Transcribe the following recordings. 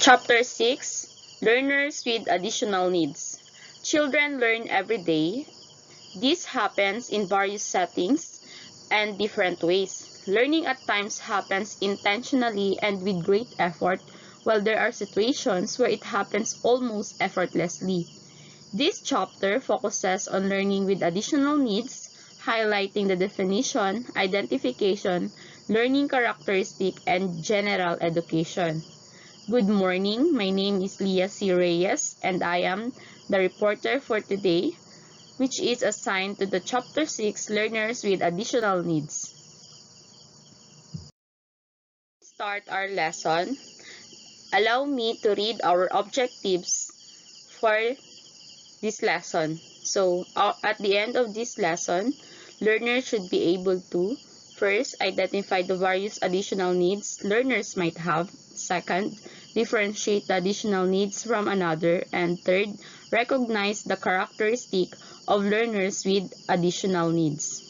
Chapter 6, Learners with Additional Needs. Children learn every day. This happens in various settings and different ways. Learning at times happens intentionally and with great effort, while there are situations where it happens almost effortlessly. This chapter focuses on learning with additional needs, highlighting the definition, identification, learning characteristic, and general education. Good morning, my name is Leah C. Reyes, and I am the reporter for today, which is assigned to the Chapter 6 Learners with Additional Needs. Start our lesson. Allow me to read our objectives for this lesson. So, at the end of this lesson, learners should be able to first, identify the various additional needs learners might have. Second, differentiate the additional needs from another. And third, recognize the characteristic of learners with additional needs.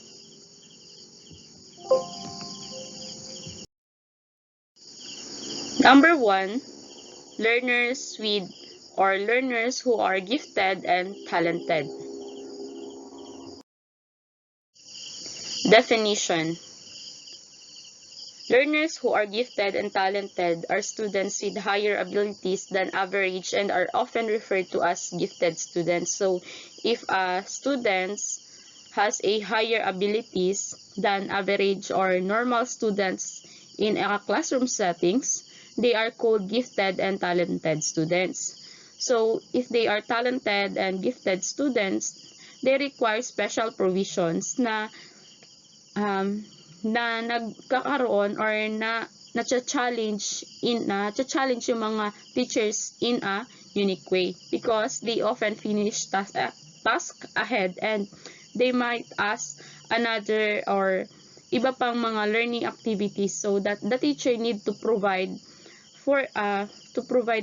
Number 1, learners with or learners who are gifted and talented. Definition. Learners who are gifted and talented are students with higher abilities than average and are often referred to as gifted students. So, if a student has a higher abilities than average or normal students in a classroom settings, they are called gifted and talented students. So, if they are talented and gifted students, they require special provisions na nagkakaroon or na-challenge yung mga teachers in a unique way because they often finish task ahead and they might ask another or iba pang mga learning activities, so that the teacher need to provide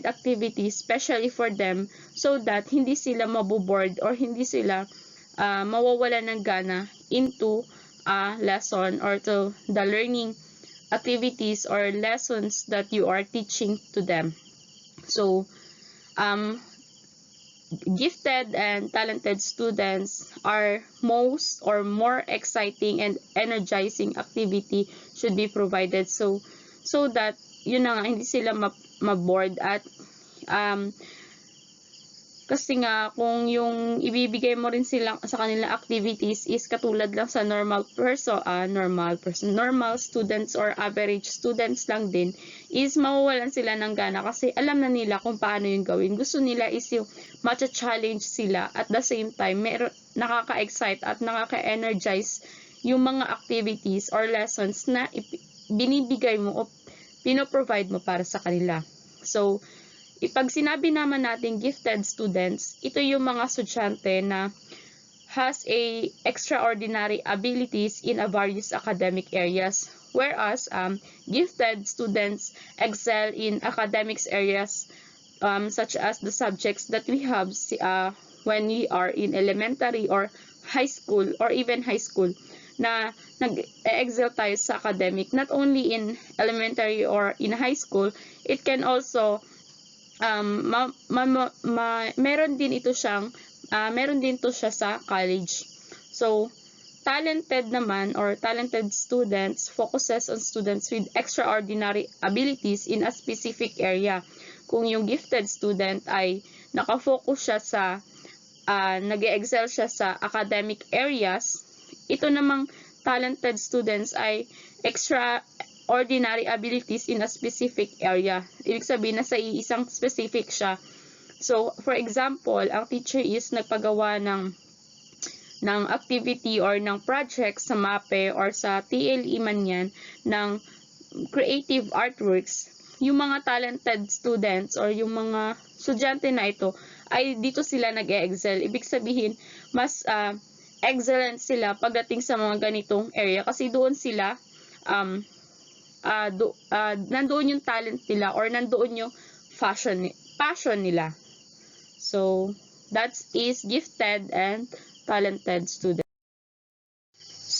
activities especially for them so that hindi sila maboboard or hindi sila mawawala ng gana into lesson or to the learning activities or lessons that you are teaching to them. So, gifted and talented students are most or more exciting and energizing activity should be provided so that yun na nga, hindi sila ma-board at kasi nga, kung yung ibibigay mo rin sila sa kanilang activities is katulad lang sa normal students or average students lang din, is mawawalan sila ng gana kasi alam na nila kung paano yung gawin. Gusto nila is yung matcha-challenge sila at the same time, nakaka-excite at nakaka-energize yung mga activities or lessons na binibigay mo o pinoprovide mo para sa kanila. So, pag sinabi naman natin gifted students, ito yung mga estudyante na has a extraordinary abilities in a various academic areas, whereas gifted students excel in academics areas such as the subjects that we have when we are in elementary or high school or even high school na nag-excel tayo sa academic, not only in elementary or in high school, it can also meron din to siya sa college. So, talented naman or talented students focuses on students with extraordinary abilities in a specific area. Kung yung gifted student ay nakafocus siya sa nag-excel siya sa academic areas, ito namang talented students ay extraordinary abilities in a specific area. Ibig sabihin na sa isang specific siya. So, for example, ang teacher is nagpagawa ng activity or ng project sa MAPE or sa TLE man yan, ng creative artworks. Yung mga talented students or yung mga estudyante na ito, ay dito sila nag-excel. Ibig sabihin, mas excellent sila pagdating sa mga ganitong area kasi doon sila nandoon yung talent nila or nandoon yung passion nila. So, that is gifted and talented students.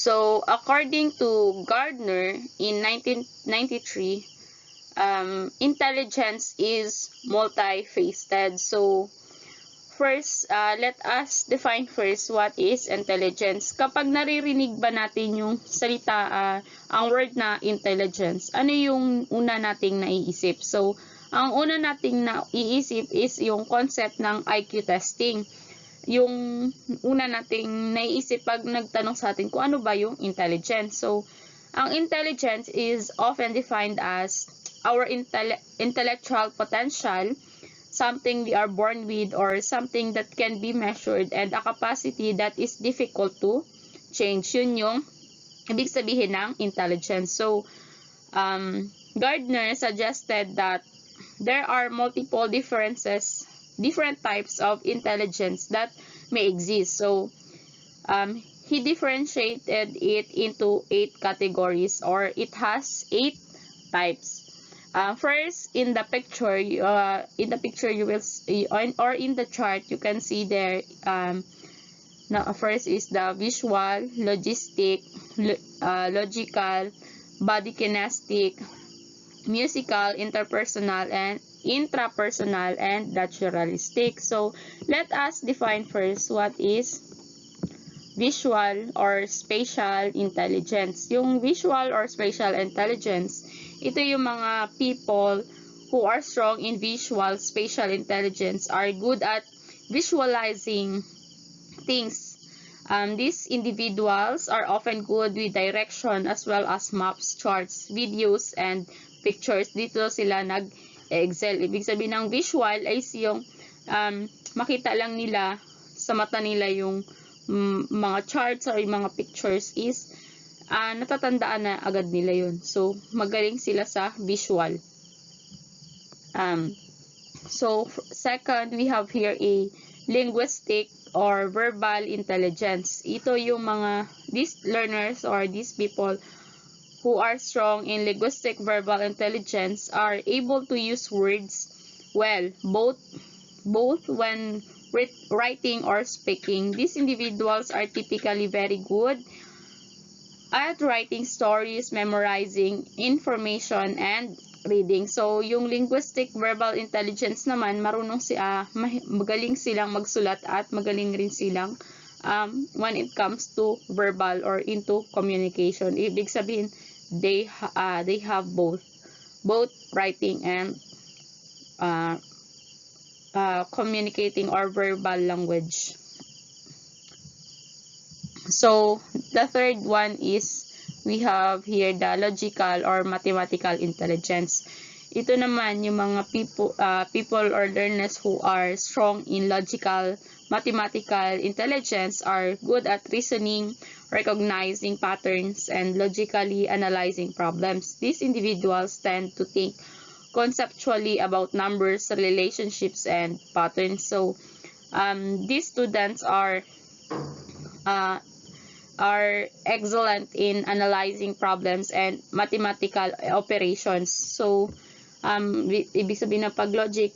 So, according to Gardner in 1993, intelligence is multifaceted. So, first, let us define first what is intelligence. Kapag naririnig ba natin yung salita, ang word na intelligence, ano yung una nating naiisip? So, ang una nating naiisip is yung concept ng IQ testing. Yung una nating naiisip pag nagtanong sa atin kung ano ba yung intelligence. So, ang intelligence is often defined as our intellectual potential, something we are born with or something that can be measured, and a capacity that is difficult to change. Yun yung ibig sabihin ng intelligence. So, Gardner suggested that there are multiple different types of intelligence that may exist. So, he differentiated it into 8 categories, or it has 8 types. First, in the picture you will see, or in the chart you can see there. First is the visual, logical, body kinesthetic, musical, interpersonal, and intrapersonal, and naturalistic. So, let us define first what is visual or spatial intelligence. Yung visual or spatial intelligence, ito yung mga people who are strong in visual spatial intelligence, are good at visualizing things. These individuals are often good with direction as well as maps, charts, videos, and pictures. Dito sila nag-excel. Ibig sabihin ng visual ay yung makita lang nila sa mata nila yung mga charts or yung mga pictures is natatandaan na agad nila yun. So, magaling sila sa visual. So, second, we have here a linguistic or verbal intelligence. Ito yung these learners or these people who are strong in linguistic verbal intelligence are able to use words well, both when writing or speaking. These individuals are typically very good at writing stories, memorizing information, and reading. So, yung linguistic verbal intelligence naman, magaling silang magsulat at magaling rin silang when it comes to verbal or into communication. Ibig sabihin, they have both writing and communicating or verbal language. So, the third one is, we have here the logical or mathematical intelligence. Ito naman yung mga people or learners who are strong in logical, mathematical intelligence, are good at reasoning, recognizing patterns, and logically analyzing problems. These individuals tend to think conceptually about numbers, relationships, and patterns. So, these students are excellent in analyzing problems and mathematical operations. So, ibig sabihin na pag logic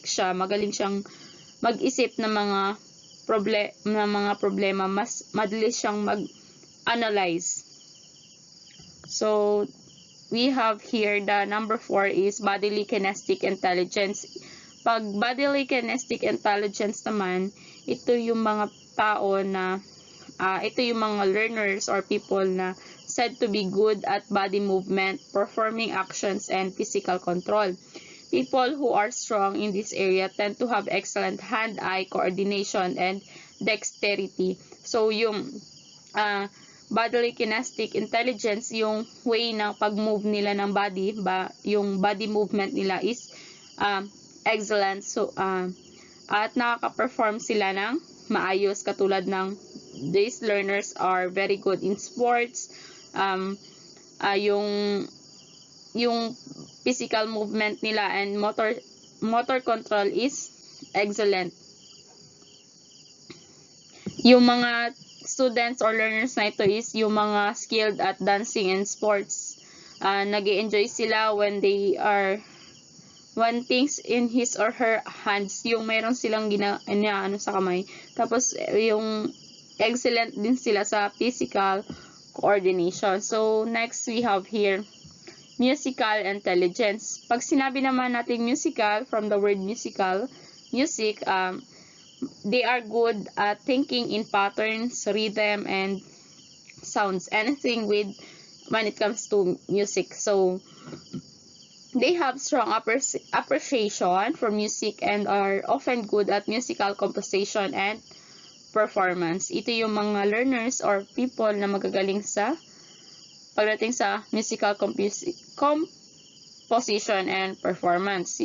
siya, magaling siyang mag-isip ng mga problema, mas madali siyang mag-analyze. So, we have here the number 4 is bodily kinesthetic intelligence. Pag bodily kinesthetic intelligence naman, ito yung mga tao na ito yung mga learners or people na said to be good at body movement, performing actions, and physical control. People who are strong in this area tend to have excellent hand-eye coordination and dexterity. So, yung bodily kinesthetic intelligence, yung way ng pag-move nila ng body, yung body movement nila is excellent. So, at nakaka-perform sila ng maayos, katulad ng these learners are very good in sports. Yung physical movement nila and motor control is excellent. Yung mga students or learners na ito is yung mga skilled at dancing and sports. Nag-enjoy sila when things in his or her hands, yung mayroon silang ano sa kamay. Tapos yung excellent din sila sa physical coordination. So, next we have here musical intelligence. Pag sinabi naman natin musical, from the word musical, music, they are good at thinking in patterns, rhythm, and sounds, anything with when it comes to music. So they have strong appreciation for music and are often good at musical composition and performance. Ito yung mga learners or people na magagaling sa pagdating sa musical composition and performance.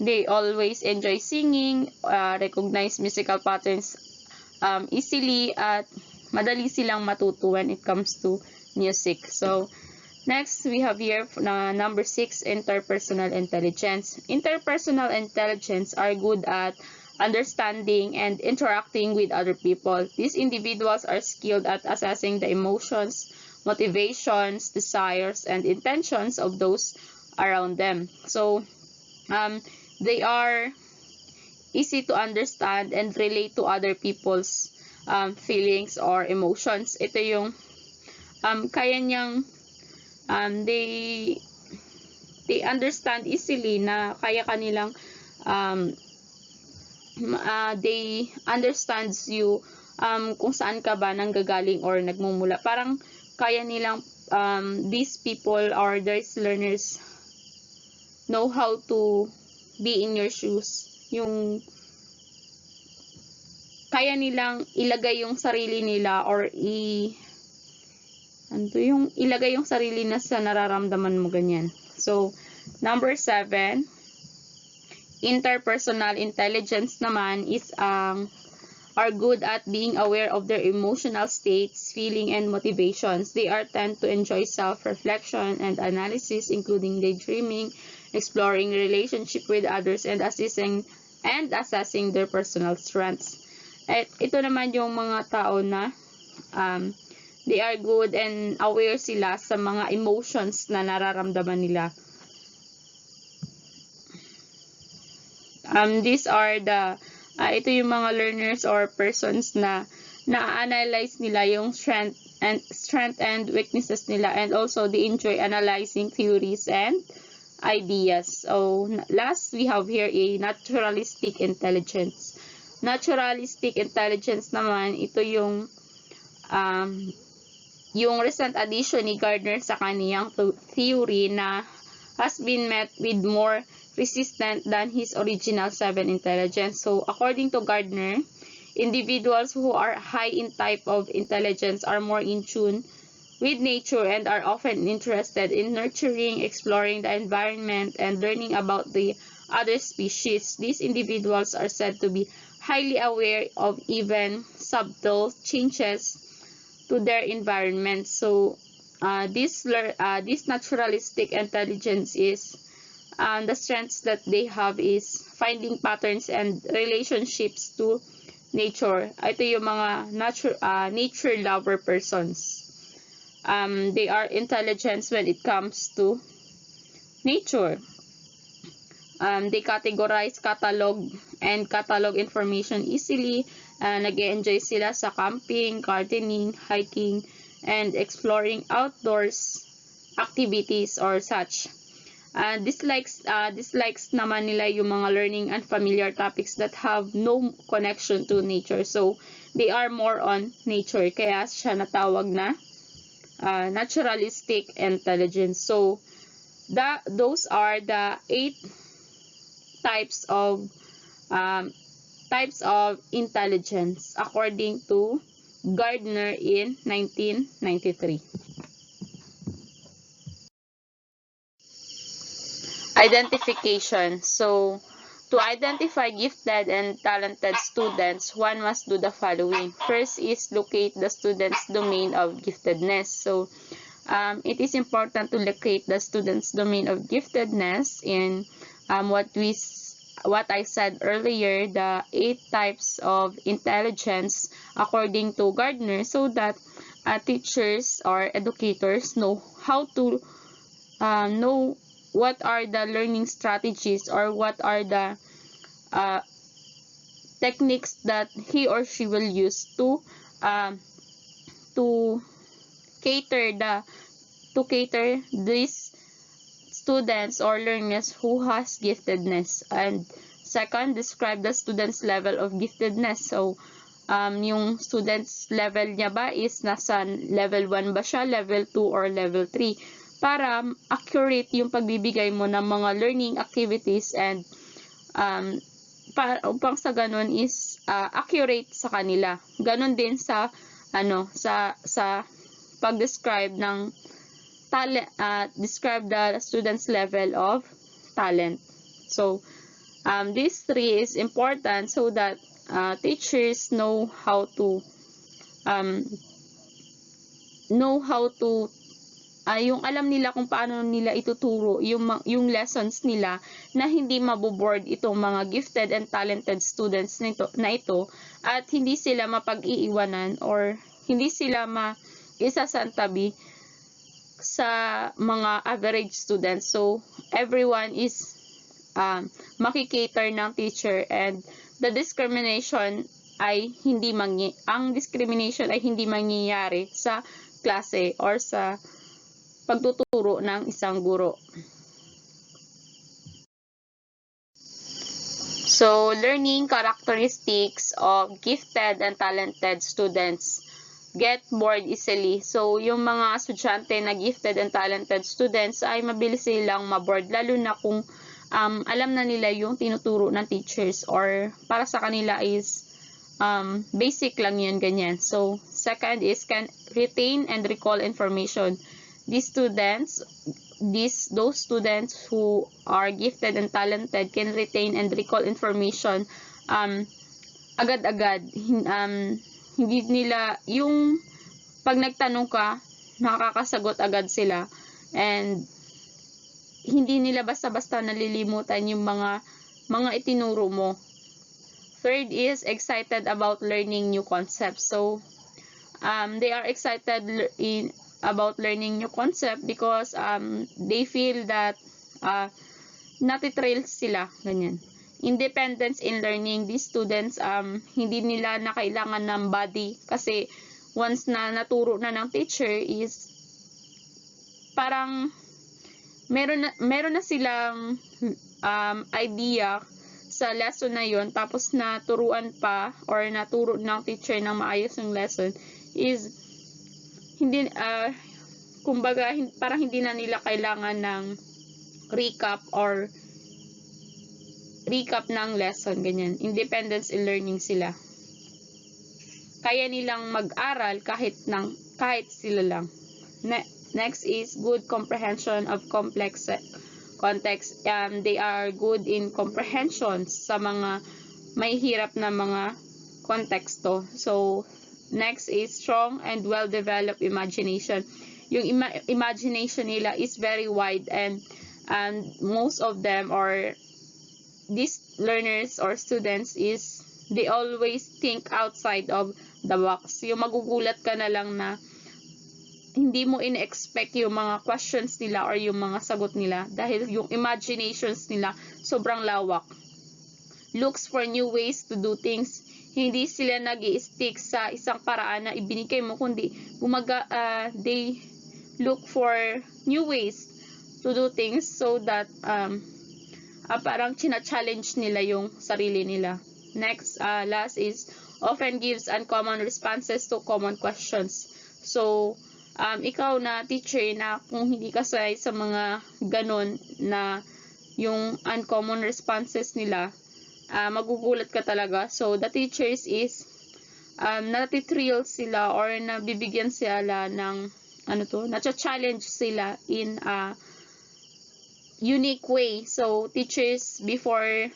They always enjoy singing, recognize musical patterns easily, at madali silang matuto when it comes to music. So, next, we have here number 6, interpersonal intelligence. Interpersonal intelligence are good at understanding and interacting with other people. These individuals are skilled at assessing the emotions, motivations, desires, and intentions of those around them. So, they are easy to understand and relate to other people's feelings or emotions. Ito yung kaya niyang they understand easily na kaya kanilang they understands you kung saan ka ba nanggagaling or nagmumula. Parang kaya nilang these people or these learners know how to be in your shoes. Yung kaya nilang ilagay yung sarili nila or yung ilagay yung sarili na sa nararamdaman mo, ganyan. So, number 7, interpersonal intelligence naman is are good at being aware of their emotional states, feeling, and motivations. They are tend to enjoy self-reflection and analysis, including daydreaming, exploring relationship with others, and assessing their personal strengths. At ito naman yung mga tao na they are good and aware sila sa mga emotions na nararamdaman nila. These are the ito yung mga learners or persons na na-analyze nila yung strength and weaknesses nila, and also they enjoy analyzing theories and ideas. So last, we have here a naturalistic intelligence. Naturalistic intelligence naman, ito yung recent addition ni Gardner sa kaniyang theory na has been met with more resistant than his original 7 intelligence. So, according to Gardner, individuals who are high in type of intelligence are more in tune with nature and are often interested in nurturing, exploring the environment, and learning about the other species. These individuals are said to be highly aware of even subtle changes to their environment. So, this naturalistic intelligence is the strengths that they have is finding patterns and relationships to nature. Ito yung mga nature lover persons. They are intelligent when it comes to nature. They categorize, catalog information easily. Nag-enjoy sila sa camping, gardening, hiking, and exploring outdoors activities or such. Dislikes naman nila yung mga learning unfamiliar topics that have no connection to nature. So, they are more on nature. Kaya siya natawag na naturalistic intelligence. So, those are the 8 types of intelligence according to Gardner in 1993. Identification. So, to identify gifted and talented students, one must do the following. First is locate the student's domain of giftedness. So, it is important to locate the student's domain of giftedness in what I said earlier, the 8 types of intelligence according to Gardner, so that teachers or educators know how to know what are the learning strategies or what are the techniques that he or she will use to cater this students or learners who has giftedness. And second, describe the student's level of giftedness. So, yung student's level niya ba is nasa level 1 ba siya, level 2, or level 3? Para accurate yung pagbibigay mo ng mga learning activities and upang sa ganun is accurate sa kanila. Ganun din sa sa pag-describe ng talent, describe the student's level of talent. So these three is important so that teachers know how to yung alam nila kung paano nila ituturo yung lessons nila na hindi maboboard itong mga gifted and talented students na ito at hindi sila mapag-iiwanan or hindi sila maisasantabi sa mga average students. So everyone is makikater ng teacher, and the discrimination ay hindi mangyayari sa klase or sa pagtuturo ng isang guro. So, learning characteristics of gifted and talented students. Get bored easily. So, yung mga estudyante na gifted and talented students ay mabilis silang maboard, lalo na kung alam na nila yung tinuturo ng teachers or para sa kanila is basic lang yun, ganyan. So, second is can retain and recall information. Those students who are gifted and talented can retain and recall information agad-agad. Hindi nila, yung pag nagtanong ka, nakakasagot agad sila. And hindi nila basta-basta nalilimutan yung mga itinuro mo. Third is excited about learning new concepts. So, they are excited about learning new concept because they feel that natitrail sila, ganyan. Independence in learning. These students, hindi nila na kailangan ng body kasi once na naturo na ng teacher is parang meron na silang idea sa lesson na yon, tapos naturuan pa or naturo ng teacher ng maayos yung lesson is hindi kumbaga parang hindi na nila kailangan ng recap ng lesson, ganyan. Independence in learning sila. Kaya nilang mag-aral kahit sila lang. Next is good comprehension of complex context. They are good in comprehension sa mga may hirap na mga konteksto. So, next is strong and well-developed imagination. Yung imagination nila is very wide, and most of them or these learners or students is they always think outside of the box. Yung magugulat ka na lang na hindi mo in-expect yung mga questions nila or yung mga sagot nila dahil yung imaginations nila sobrang lawak. Looks for new ways to do things. Hindi sila nag-i-stick sa isang paraan na ibinigay mo, kundi they look for new ways to do things so that parang china-challenge nila yung sarili nila. Next, last is often gives uncommon responses to common questions. So, ikaw na teacher na kung hindi ka sanay sa mga ganon na yung uncommon responses nila, magugulat ka talaga. So, the teachers is natitrill sila or nabibigyan sila ng na-challenge sila in a unique way. So, teachers before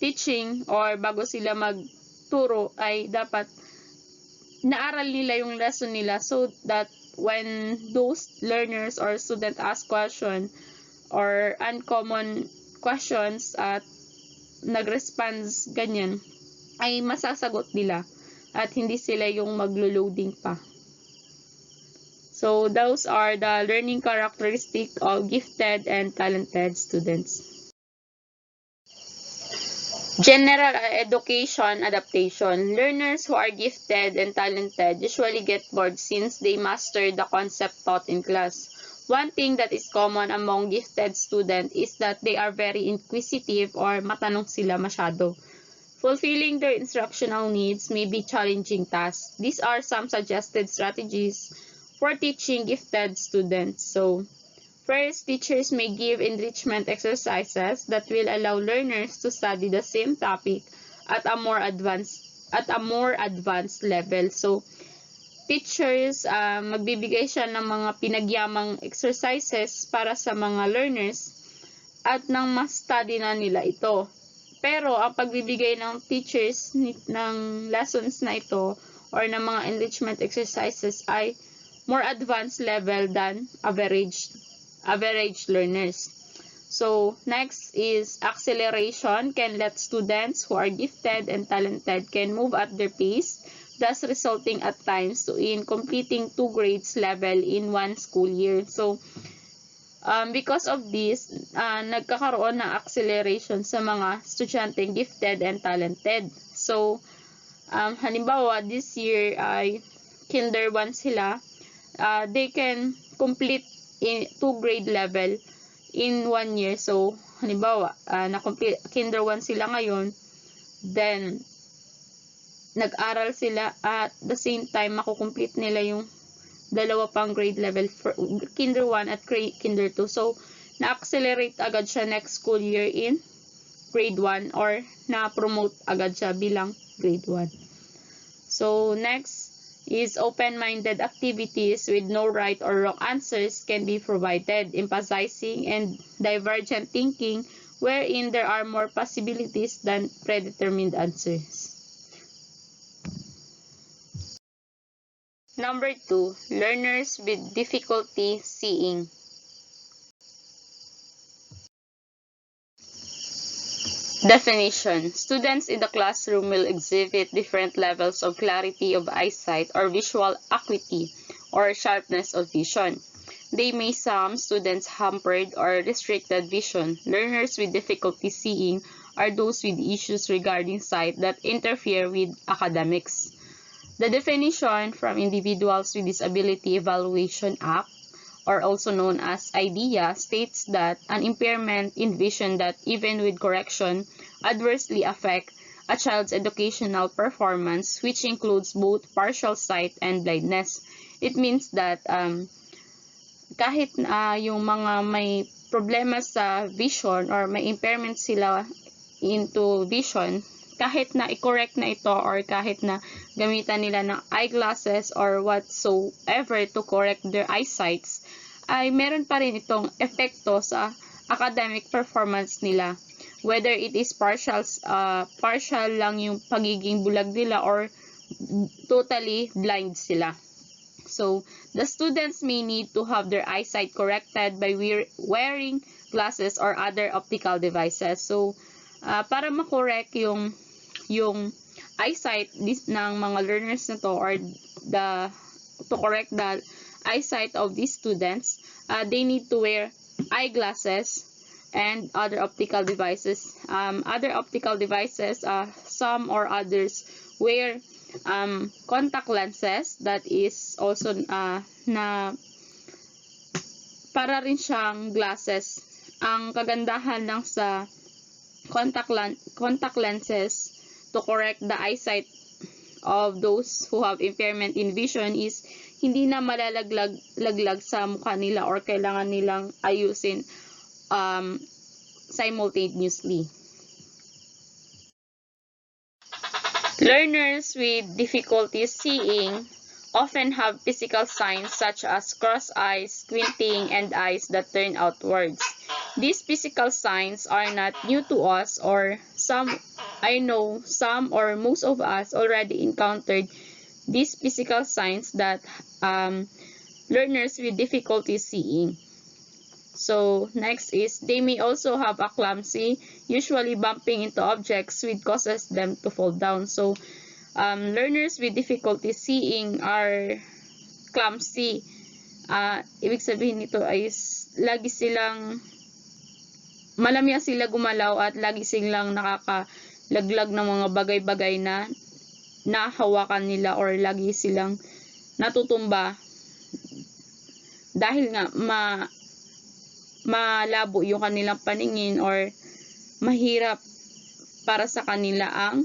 teaching or bago sila magturo ay dapat naaral nila yung lesson nila so that when those learners or student ask question or uncommon questions at nag-response ganyan, ay masasagot nila at hindi sila yung maglo-loading pa. So, those are the learning characteristics of gifted and talented students. General education adaptation. Learners who are gifted and talented usually get bored since they master the concept taught in class. one thing that is common among gifted students is that they are very inquisitive or matanong sila masyado. Fulfilling their instructional needs may be challenging tasks. These are some suggested strategies for teaching gifted students. So, first, teachers may give enrichment exercises that will allow learners to study the same topic at a more advanced level. So, teachers, magbibigay siya ng mga pinagyamang exercises para sa mga learners at nang ma-study na nila ito. Pero ang pagbibigay ng teachers ng lessons na ito or ng mga enrichment exercises ay more advanced level than average learners. So, next is acceleration can let students who are gifted and talented can move at their pace, thus resulting at times in completing 2 grades level in one school year. So, because of this, nagkakaroon ng acceleration sa mga estudyanteng gifted and talented. So, halimbawa, this year ay Kinder 1 sila, they can complete in 2 grade level in 1 year. So, halimbawa, na-complete Kinder 1 sila ngayon, then, nag-aral sila at the same time, makukomplete nila yung dalawa pang grade level for Kinder 1 at Kinder 2. So, na-accelerate agad siya next school year in grade 1 or na-promote agad siya bilang grade 1. So, next is open-minded activities with no right or wrong answers can be provided, emphasizing and divergent thinking wherein there are more possibilities than predetermined answers. Number 2, learners with difficulty seeing. Definition. Students in the classroom will exhibit different levels of clarity of eyesight or visual acuity or sharpness of vision. They may some students hampered or restricted vision. Learners with difficulty seeing are those with issues regarding sight that interfere with academics. The definition from Individuals with Disability Evaluation Act, or also known as IDEA, states that an impairment in vision that, even with correction, adversely affect a child's educational performance, which includes both partial sight and blindness. It means that kahit yung mga may problema sa vision or may impairment sila into vision, kahit na i-correct na ito or kahit na gamitan nila ng eyeglasses or whatsoever to correct their eyesights, ay meron pa rin itong epekto sa academic performance nila. Whether it is partial lang yung pagiging bulag nila or totally blind sila. So, the students may need to have their eyesight corrected by wearing glasses or other optical devices. So, para makorek yung eyesight ng mga learners na to or to correct the eyesight of these students, they need to wear eyeglasses and other optical devices. Other optical devices, some or others wear contact lenses that is also na para rin siyang glasses. Ang kagandahan lang sa contact lenses to correct the eyesight of those who have impairment in vision is hindi na malalaglag sa mukha nila or kailangan nilang ayusin simultaneously. Learners with difficulty seeing often have physical signs such as crossed eyes, squinting, and eyes that turn outwards. These physical signs are not new to us, or I know some or most of us already encountered these physical signs that learners with difficulty seeing. So, next is, they may also have a clumsy, usually bumping into objects which causes them to fall down. So, learners with difficulty seeing are clumsy. Ibig sabihin nito ay lagi silang malamya sila gumalaw at lagi silang nakakalaglag ng mga bagay-bagay na nahawakan nila or lagi silang natutumba dahil nga malabo yung kanilang paningin or mahirap para sa kanila ang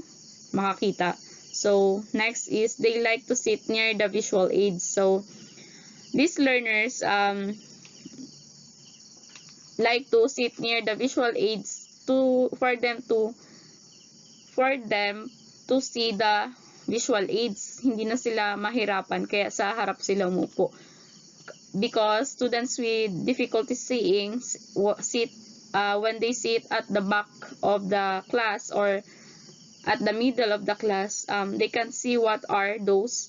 makakita. So, next is they like to sit near the visual aids. So, these learners like to sit near the visual aids for them to see the visual aids. Hindi na sila mahirapan kaya sa harap sila umupo. Because students with difficulty seeing sit when they sit at the back of the class or at the middle of the class, they can see what are those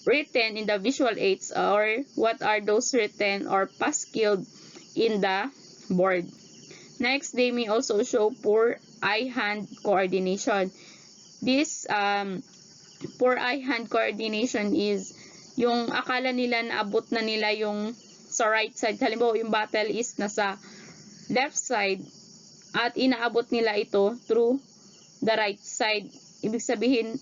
written in the visual aids or what are those written or passkilled in the board. Next, they may also show poor eye-hand coordination. This poor eye-hand coordination is yung akala nila na abot na nila yung sa right side. Halimbawa, yung bottle is nasa left side at inaabot nila ito through the right side. Ibig sabihin,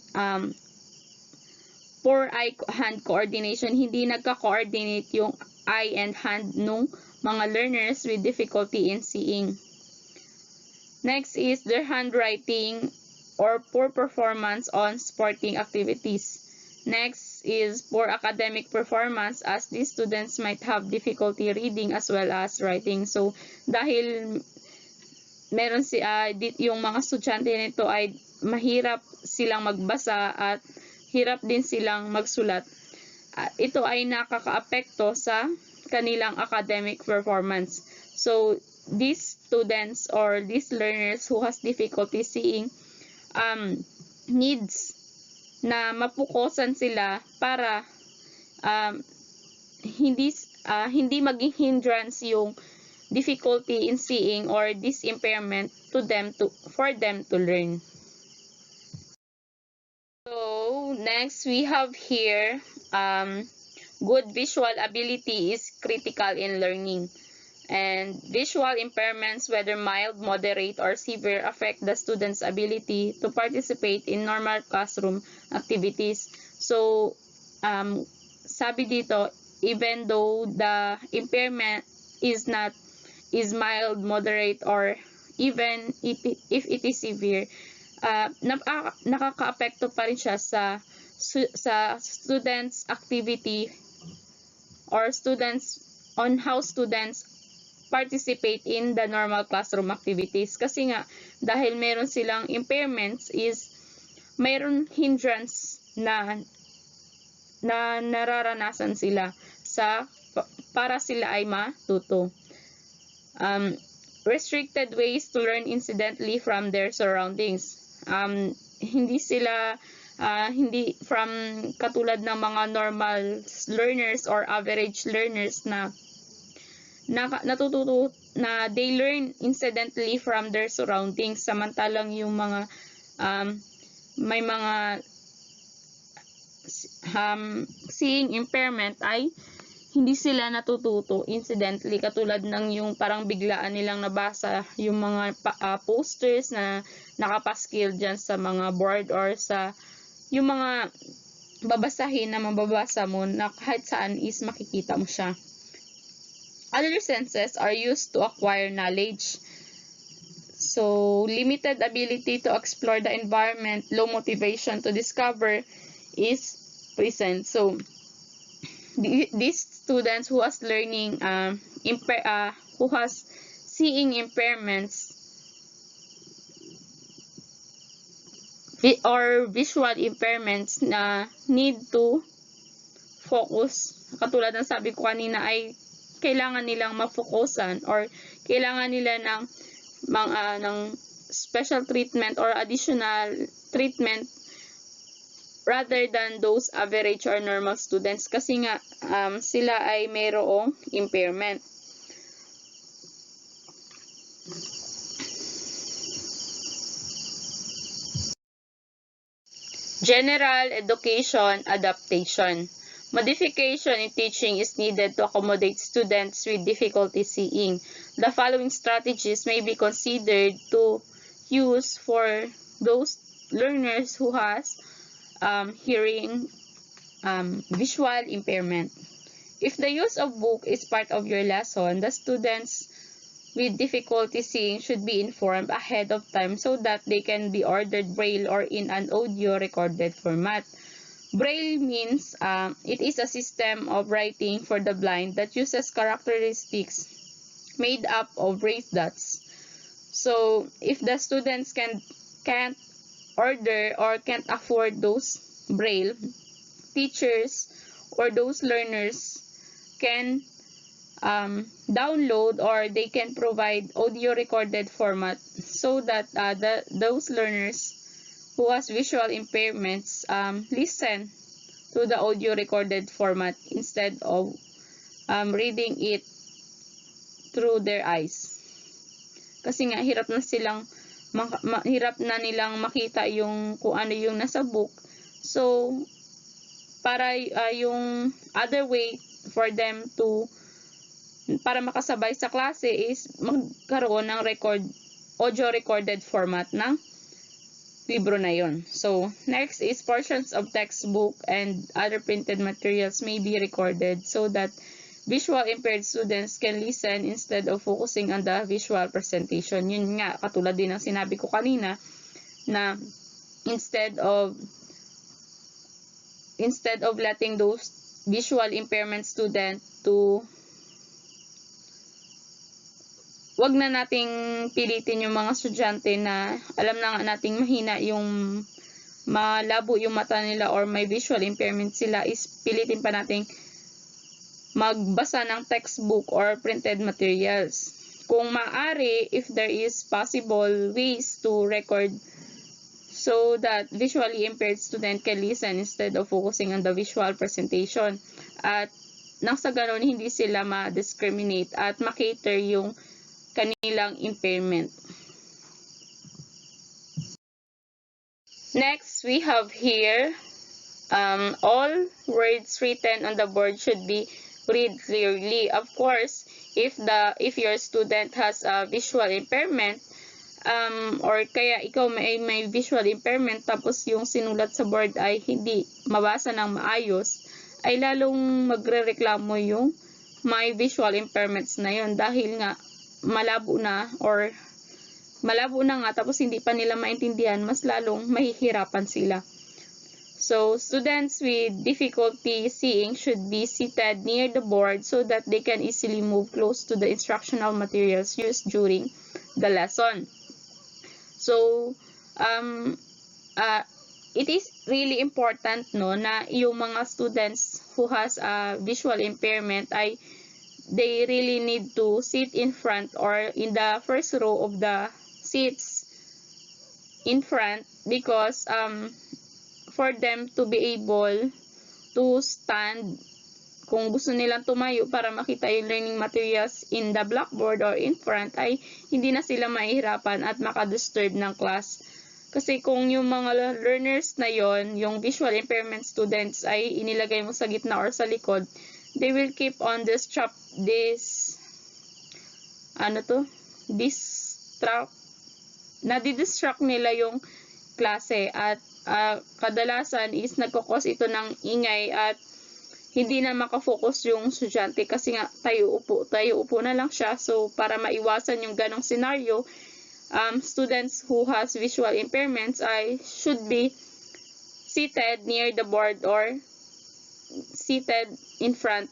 poor eye-hand coordination. Hindi nagka-coordinate yung eye and hand nung mga learners with difficulty in seeing. Next is their handwriting or poor performance on sporting activities. Next is poor academic performance as these students might have difficulty reading as well as writing. So, dahil meron yung mga estudyante nito ay mahirap silang magbasa at hirap din silang magsulat. Ito ay nakakaapekto sa kanilang academic performance. So, these students or these learners who has difficulty seeing needs na mapukosan sila para hindi maging hindrance yung difficulty in seeing or this impairment for them to learn. So next we have here good visual ability is critical in learning. And visual impairments, whether mild, moderate, or severe, affect the student's ability to participate in normal classroom activities. So, sabi dito, even though the impairment is mild, moderate, or even if it is severe, nakaka-apekto pa rin siya sa students' activity or on how students participate in the normal classroom activities. Kasi nga, dahil meron silang impairments is mayroon hindrance na nararanasan sila para sila ay matuto. Restricted ways to learn incidentally from their surroundings. Hindi from katulad ng mga normal learners or average learners na natututo na they learn incidentally from their surroundings, samantalang yung mga may mga seeing impairment ay hindi sila natututo incidentally, katulad ng yung parang biglaan nilang nabasa yung mga posters na nakapaskil dyan sa mga board or sa yung mga babasahin na mababasa mo na kahit saan is makikita mo siya. Other senses are used to acquire knowledge. So, limited ability to explore the environment, low motivation to discover is present. So, these students who has learning, who has seeing impairments or visual impairments na need to focus. Katulad ng sabi ko kanina ay kailangan nilang mafokusan or kailangan nila ng special treatment or additional treatment rather than those average or normal students kasi nga sila ay mayroong impairment. General education adaptation. Modification in teaching is needed to accommodate students with difficulty seeing. The following strategies may be considered to use for those learners who has hearing visual impairment. If the use of book is part of your lesson, the students with difficulty seeing should be informed ahead of time so that they can be ordered braille or in an audio recorded format. Braille means it is a system of writing for the blind that uses characteristics made up of raised dots. So if the students can't order or can't afford those braille, teachers or those learners can download or they can provide audio recorded format so that those learners who has visual impairments listen to the audio recorded format instead of reading it through their eyes. Kasi nga hirap na nilang makita yung kung ano yung nasa book. So para yung other way for them to para makasabay sa klase is magkaroon ng audio recorded format ng libro na yon. So, next is portions of textbook and other printed materials may be recorded so that visual impaired students can listen instead of focusing on the visual presentation. Yun nga, katulad din ng sinabi ko kanina na instead of letting those visual impairment student to wag na nating pilitin yung mga estudyante na alam na nating mahina yung malabo yung mata nila or may visual impairment sila, is pilitin pa nating magbasa ng textbook or printed materials. Kung maaari, if there is possible ways to record so that visually impaired student can listen instead of focusing on the visual presentation. At nang sa ganun, hindi sila ma-discriminate at makater yung kanilang impairment. Next, we have here all words written on the board should be read clearly. Of course, if your student has a visual impairment or kaya ikaw may visual impairment tapos yung sinulat sa board ay hindi mabasa ng maayos, ay lalong magrereklamo yung may visual impairments na yun dahil nga malabo na nga tapos hindi pa nila maintindihan, mas lalong mahihirapan sila. So, students with difficulty seeing should be seated near the board so that they can easily move close to the instructional materials used during the lesson. So, it is really important na yung mga students who has a visual impairment ay they really need to sit in front or in the first row of the seats in front because for them to be able to stand, kung gusto nilang tumayo para makita yung learning materials in the blackboard or in front, ay hindi na sila mahihirapan at makadisturb ng class. Kasi kung yung mga learners na yon, yung visual impairment students ay inilagay mo sa gitna or sa likod, they will keep on nadidistract nila yung klase at kadalasan is nagkakos ito ng ingay at hindi na makafocus yung estudyante kasi nga tayo upo na lang siya. So para maiwasan yung ganong scenario, students who has visual impairments should be seated near the board or seated in front.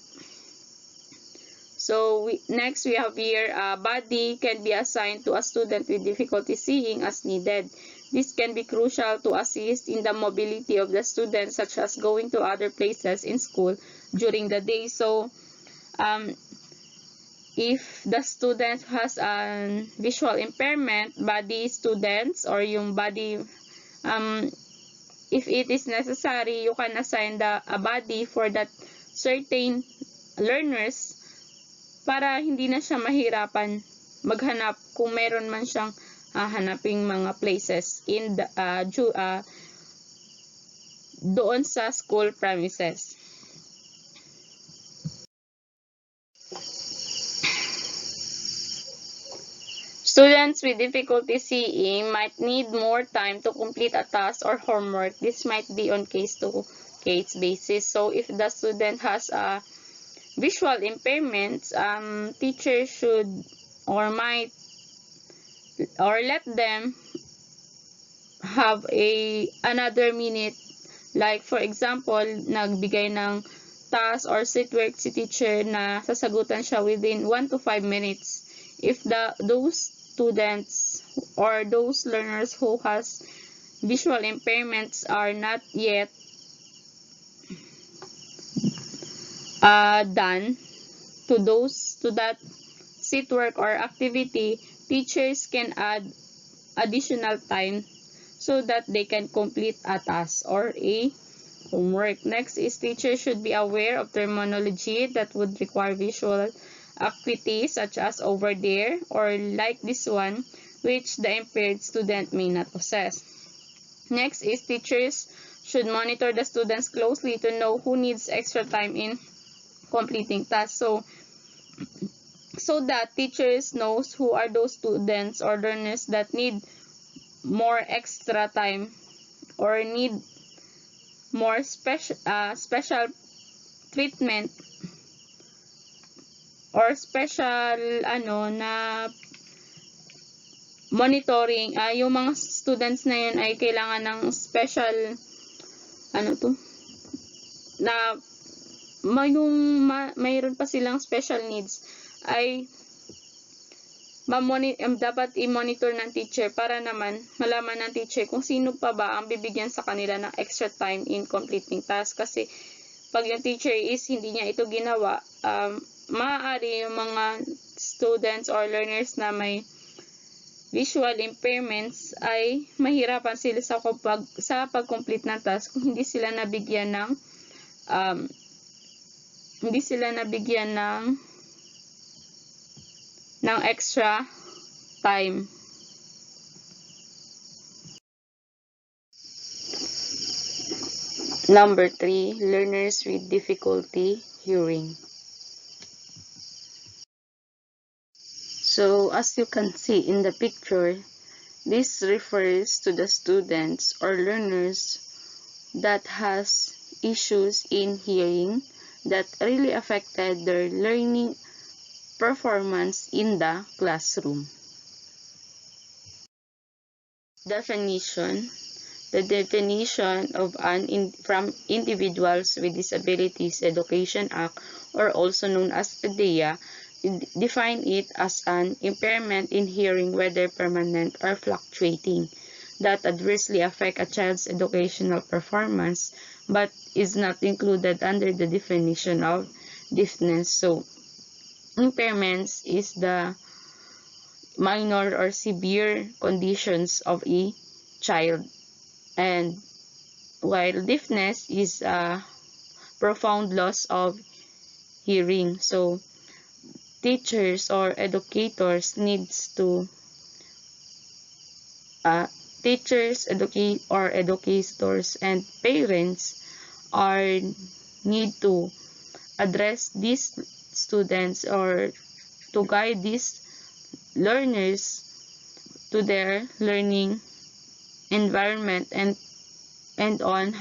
So next we have here body can be assigned to a student with difficulty seeing as needed. This can be crucial to assist in the mobility of the student, such as going to other places in school during the day. So if the student has a visual impairment, body students or yung body, if it is necessary, you can assign a body for that certain learners para hindi na siya mahirapan maghanap kung meron man siyang hanaping mga places in the, doon sa school premises. Students with difficulty seeing might need more time to complete a task or homework. This might be on case-to-case basis. So if the student has a visual impairments, teachers should or might or let them have another minute. Like for example, nagbigay ng task or set work si teacher na sasagutan siya within 1 to 5 minutes. If those students or those learners who has visual impairments are not yet done to that set work or activity, teachers can add additional time so that they can complete a task or a homework. Next is teachers should be aware of terminology that would require visual acuity, such as over there or like this one, which the impaired student may not possess. Next is teachers should monitor the students closely to know who needs extra time in completing tasks. So that teachers knows who are those students or learners that need more extra time or need more special treatment or special na monitoring. Yung mga students na yun ay kailangan ng special na mayroon pa silang special needs ay dapat i-monitor ng teacher para naman malaman ng teacher kung sino pa ba ang bibigyan sa kanila ng extra time in completing task. Kasi pag yung teacher is hindi niya ito ginawa, maaari yung mga students or learners na may visual impairments ay mahirapan sila sa pag-complete ng task kung hindi sila nabigyan ng extra time. Number 3, learners with difficulty hearing. So, as you can see in the picture, this refers to the students or learners that has issues in hearing that really affected their learning performance in the classroom. Definition. The definition of from Individuals with Disabilities Education Act, or also known as IDEA, define it as an impairment in hearing, whether permanent or fluctuating, that adversely affect a child's educational performance but is not included under the definition of deafness. So, impairments is the minor or severe conditions of a child, and while deafness is a profound loss of hearing. So, teachers or educators needs to educators and parents need to address these students or to guide these learners to their learning environment and on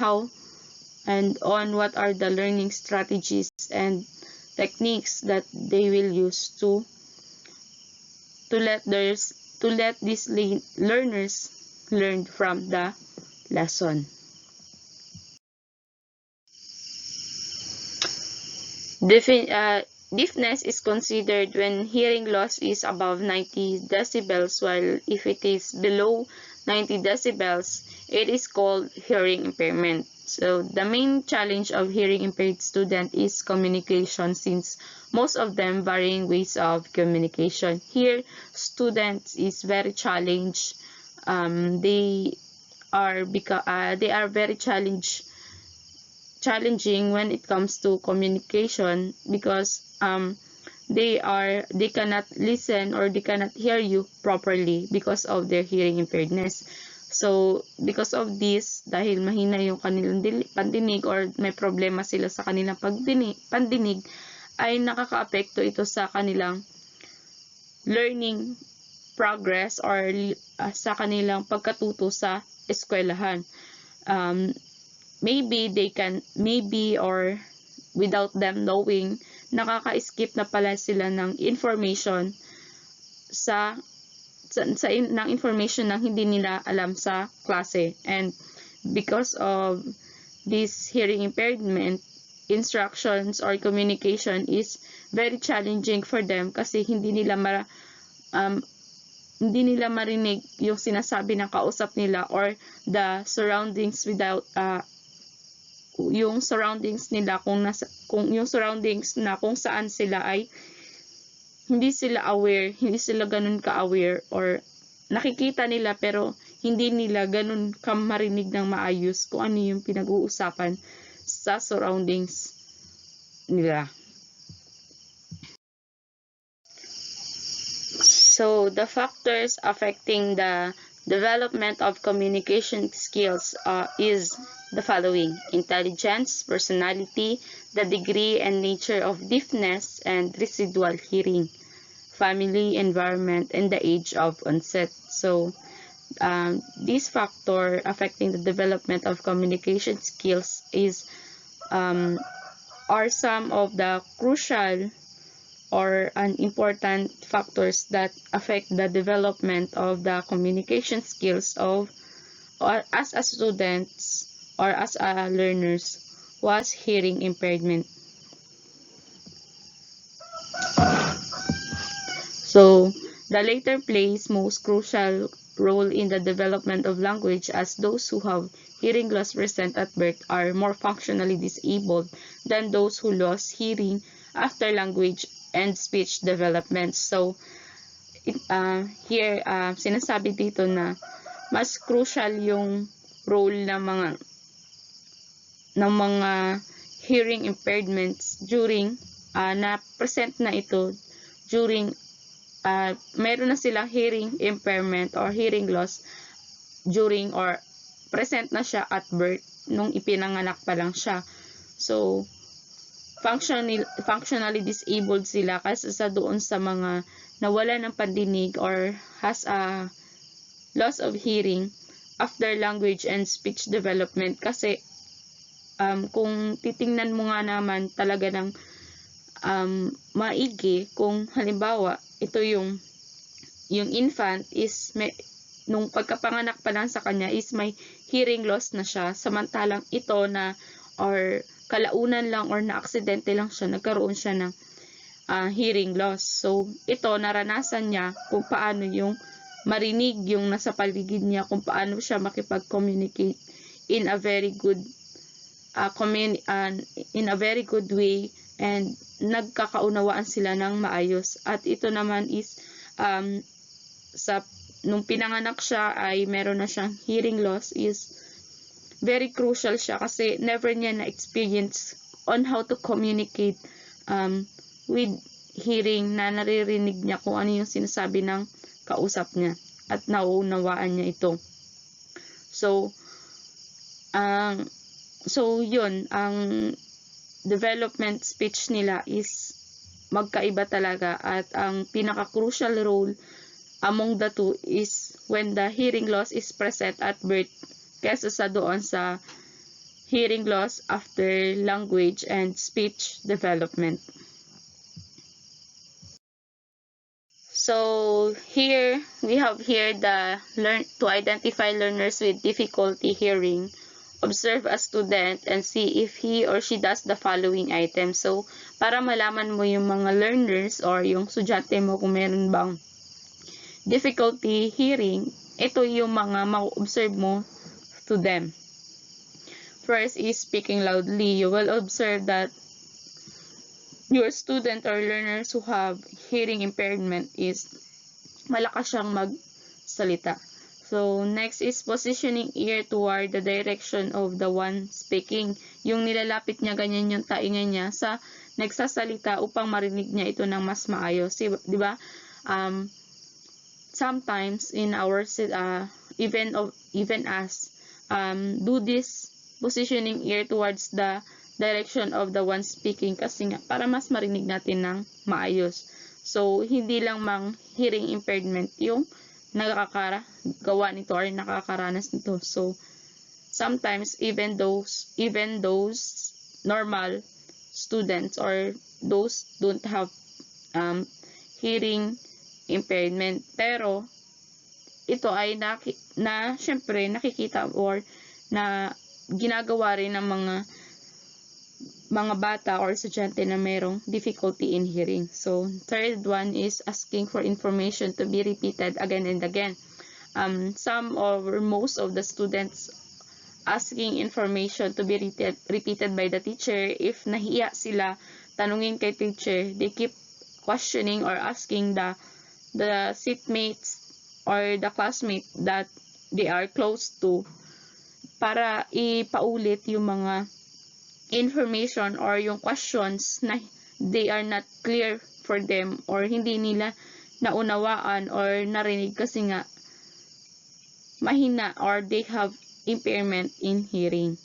what are the learning strategies and techniques that they will use to let these learners learn from the lesson. Deafness is considered when hearing loss is above 90 decibels, while if it is below 90 decibels, it is called hearing impairment. So, the main challenge of hearing impaired student is communication, since most of them varying ways of communication. Here, students is very challenged. They are very challenging when it comes to communication because they cannot listen or they cannot hear you properly because of their hearing impairedness. So, because of this, dahil mahina yung kanilang pandinig or may problema sila sa kanilang pandinig, ay nakakaapekto ito sa kanilang learning progress or sa kanilang pagkatuto sa eskwelahan. Maybe or without them knowing, nakaka-skip na pala sila ng information ng information na hindi nila alam sa klase. And because of this hearing impairment, instructions or communication is very challenging for them kasi hindi nila marinig yung sinasabi ng kausap nila or the surroundings without yung surroundings nila kung yung surroundings na kung saan sila ay hindi sila aware, hindi sila ganun ka-aware, or nakikita nila pero hindi nila ganun marinig ng maayos kung ano yung pinag-uusapan sa surroundings nila. So, the factors affecting the development of communication skills is the following: intelligence, personality, the degree and nature of deafness and residual hearing, family, environment, and the age of onset. So, these factors affecting the development of communication skills are some of the crucial or important factors that affect the development of the communication skills of as a students or as a learners who has hearing impairment. So, the latter plays most crucial role in the development of language, as those who have hearing loss present at birth are more functionally disabled than those who lost hearing after language and speech development. So, here, sinasabi dito na mas crucial yung role ng mga hearing impairments during na present na ito during meron na silang hearing impairment or hearing loss during or present na siya at birth nung ipinanganak pa lang siya. So, functionally disabled sila kasi sa doon sa mga nawala ng pandinig or has a loss of hearing after language and speech development. Kasi kung titingnan mo nga naman talaga ng maigi, kung halimbawa ito yung infant is nung pagkapanganak pa lang sa kanya is may hearing loss na siya, samantalang ito na or kalaunan lang or na-aksidente lang siya, nagkaroon siya ng hearing loss. So, ito, naranasan niya kung paano yung marinig yung nasa paligid niya, kung paano siya makipag-communicate in a very good way, and nagkakaunawaan sila ng maayos. At ito naman is nung pinanganak siya ay meron na siyang hearing loss, is very crucial siya kasi never niya na-experience on how to communicate with hearing, na naririnig niya kung ano yung sinasabi ng kausap niya at nauunawaan niya ito. So yun, ang development speech nila is magkaiba talaga, at ang pinaka-crucial role among the two is when the hearing loss is present at birth kaysa sa doon sa hearing loss after language and speech development. So here we have to identify learners with difficulty hearing. Observe a student and see if he or she does the following items. So, para malaman mo yung mga learners or yung estudyante mo kung meron bang difficulty hearing, ito yung mga ma-observe mo to them. First is speaking loudly. You will observe that your student or learners who have hearing impairment is malakas siyang magsalita. So, next is positioning ear toward the direction of the one speaking. Yung nilalapit niya, ganyan yung tainga niya sa nagsasalita upang marinig niya ito ng mas maayos. Di ba? Sometimes in our even us do this positioning ear towards the direction of the one speaking kasi nga para mas marinig natin ng maayos. So, hindi lang mang hearing impairment yung nakakagawa nito or nakakaranas nito. So, sometimes even those normal students or those don't have hearing impairment. Pero ito ay syempre nakikita or na ginagawa rin ng mga bata or estudyante na merong difficulty in hearing. So, third one is asking for information to be repeated again and again. Some or most of the students asking information to be repeated by the teacher. If nahiya sila tanungin kay teacher, they keep questioning or asking the seatmates or the classmate that they are close to para ipaulit yung mga information or yung questions na they are not clear for them or hindi nila naunawaan or narinig kasi nga mahina or they have impairment in hearing.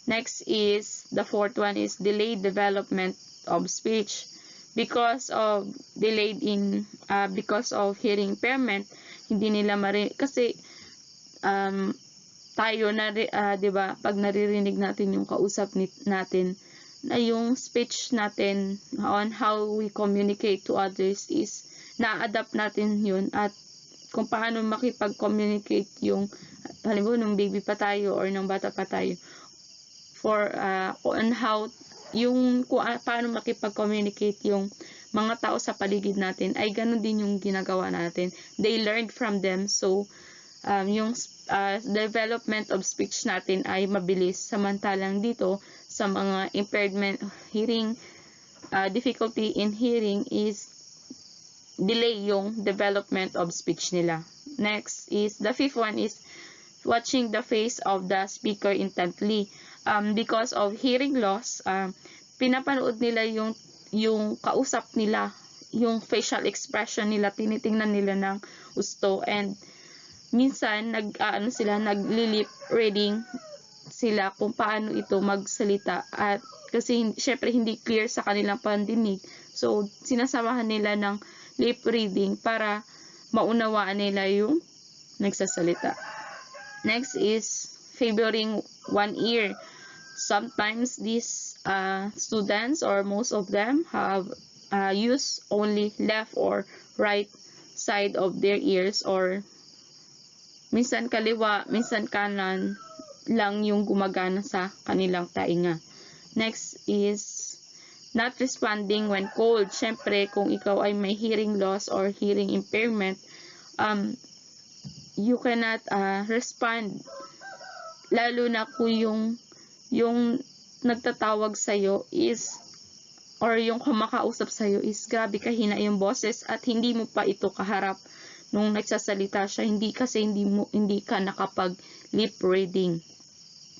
Next is, the fourth one is delayed development of speech. Because of hearing impairment, hindi nila kasi tayo na 'di ba, pag naririnig natin yung kausap natin, na yung speech natin on how we communicate to others is na-adapt natin yun at kung paano makipag-communicate yung halimbawa nung baby pa tayo or nung bata pa tayo on how yung paano makipag-communicate yung mga tao sa paligid natin ay ganun din yung ginagawa natin. They learned from them, so yung development of speech natin ay mabilis, samantalang dito sa mga impairment hearing difficulty in hearing is delay yung development of speech nila. Next is the fifth one is watching the face of the speaker intently. Because of hearing loss, pinapanood nila yung kausap nila, yung facial expression nila, tinitingnan nila ng gusto, and minsan nagli-lip reading sila kung paano ito magsalita, at kasi syempre hindi clear sa kanilang pandinig, so sinasamahan nila ng lip reading para maunawaan nila yung nagsasalita. Next is favoring one ear. Sometimes these students or most of them have use only left or right side of their ears, or minsan kaliwa, minsan kanan lang yung gumagana sa kanilang tainga. Next is not responding when called. Syempre, kung ikaw ay may hearing loss or hearing impairment, you cannot respond. Lalo na kung yung nagtatawag sa'yo is, or yung kumakausap sa'yo is grabe kahina yung boses at hindi mo pa ito kaharap nung nagsasalita siya, hindi ka nakapag lip reading.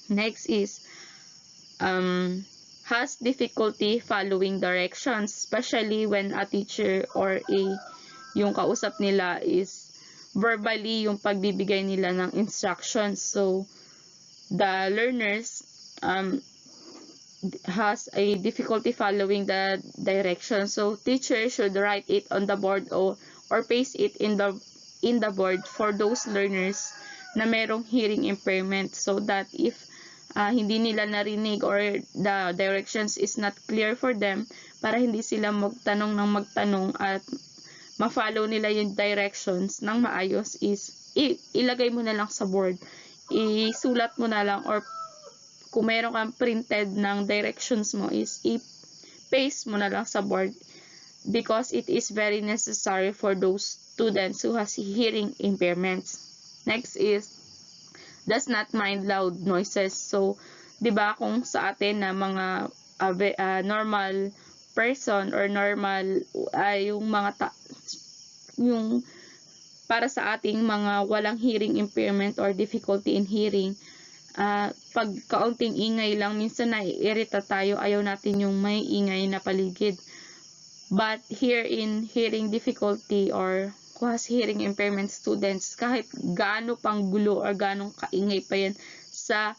Next is has difficulty following directions, especially when a teacher or yung kausap nila is verbally yung pagbibigay nila ng instructions. So the learners has a difficulty following the direction. So teacher should write it on the board or paste it in the board for those learners na merong hearing impairment, so that if hindi nila narinig or the directions is not clear for them, para hindi sila magtanong at ma-follow nila yung directions ng maayos, is ilagay mo na lang sa board, isulat mo na lang, or kung meron kang printed ng directions mo is i-paste mo na lang sa board, because it is very necessary for those students who has hearing impairments. Next is does not mind loud noises. So, 'di ba kung sa atin na mga normal person or normal yung yung para sa ating mga walang hearing impairment or difficulty in hearing, pag kaunting ingay lang minsan naiirita tayo, ayaw natin yung may ingay na paligid. But here in hearing difficulty or who has hearing impairment students, kahit gaano pang gulo or gaano kaingay pa yan sa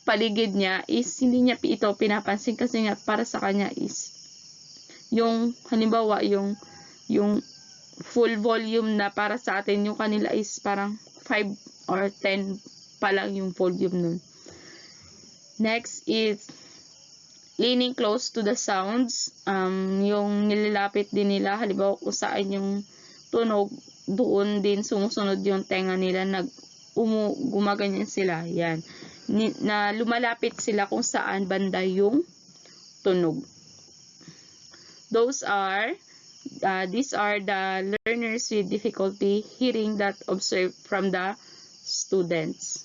paligid niya, is hindi niya ito pinapansin, kasi nga para sa kanya is yung halimbawa yung full volume na para sa atin, yung kanila is parang 5 or 10 pa lang yung volume nun. Next is leaning close to the sounds, yung nilalapit din nila, halimbawa kung saan yung tunog, doon din sumusunod yung tenga nila, gumaganyan sila, yan. Na lumalapit sila kung saan banda yung tunog. These are the learners with difficulty hearing that observed from the students.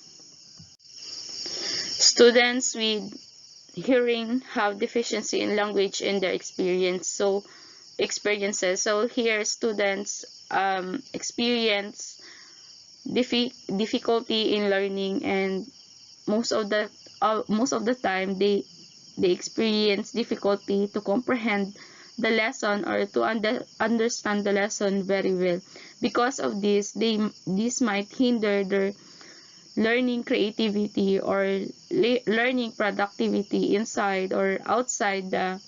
Students with hearing have deficiency in language in their experiences. So here students experience difficulty in learning, and most of the time they experience difficulty to comprehend the lesson or to understand the lesson very well. Because of this, this might hinder their learning creativity or learning productivity inside or outside the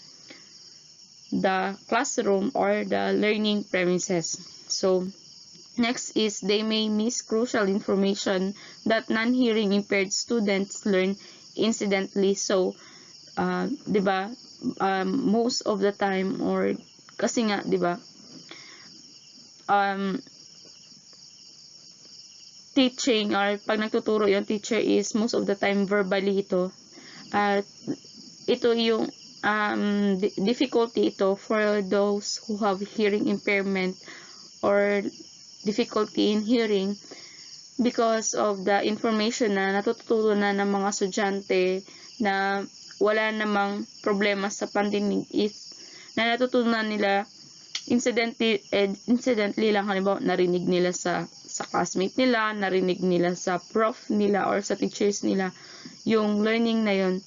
classroom or the learning premises. So next is they may miss crucial information that non-hearing impaired students learn incidentally. So, 'di ba? Most of the time, or kasi nga, 'di ba? Teaching or pag nagtuturo yung teacher is most of the time verbally ito. Ito yung difficulty ito for those who have hearing impairment or difficulty in hearing, because of the information na natuturo na ng mga estudyante na wala namang problema sa pandinig, is na natutunan nila incidentally lang. Halimbawa, narinig nila sa classmate nila, narinig nila sa prof nila or sa teachers nila, yung learning na yun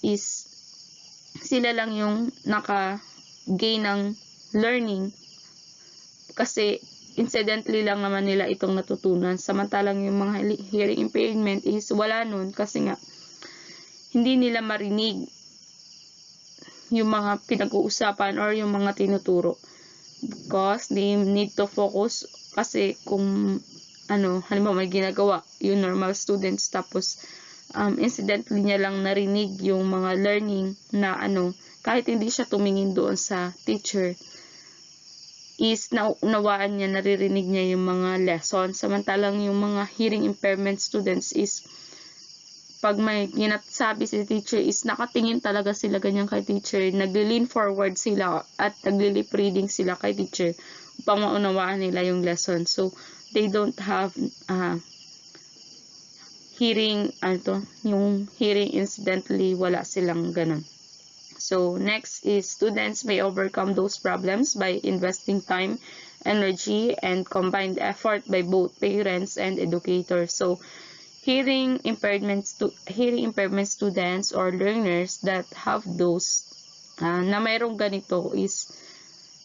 is sila lang yung naka-gain ng learning kasi incidentally lang naman nila itong natutunan. Samantalang yung mga hearing impairment is wala nun kasi nga hindi nila marinig yung mga pinag-uusapan or yung mga tinuturo, because they need to focus. Kasi kung halimbawa may ginagawa yung normal students, tapos incidentally niya lang narinig yung mga learning na kahit hindi siya tumingin doon sa teacher, is naunawaan niya, naririnig niya yung mga lesson. Samantalang yung mga hearing impairment students is pag may ginasabi si teacher is nakatingin talaga sila ganyan kay teacher, nagli-lean forward sila at nagli-lip reading sila kay teacher upang maunawaan nila yung lesson. So they don't have hearing, yung hearing incidentally, wala silang ganun. So next is students may overcome those problems by investing time, energy, and combined effort by both parents and educators. So hearing impairment students or learners that have those na mayroong ganito is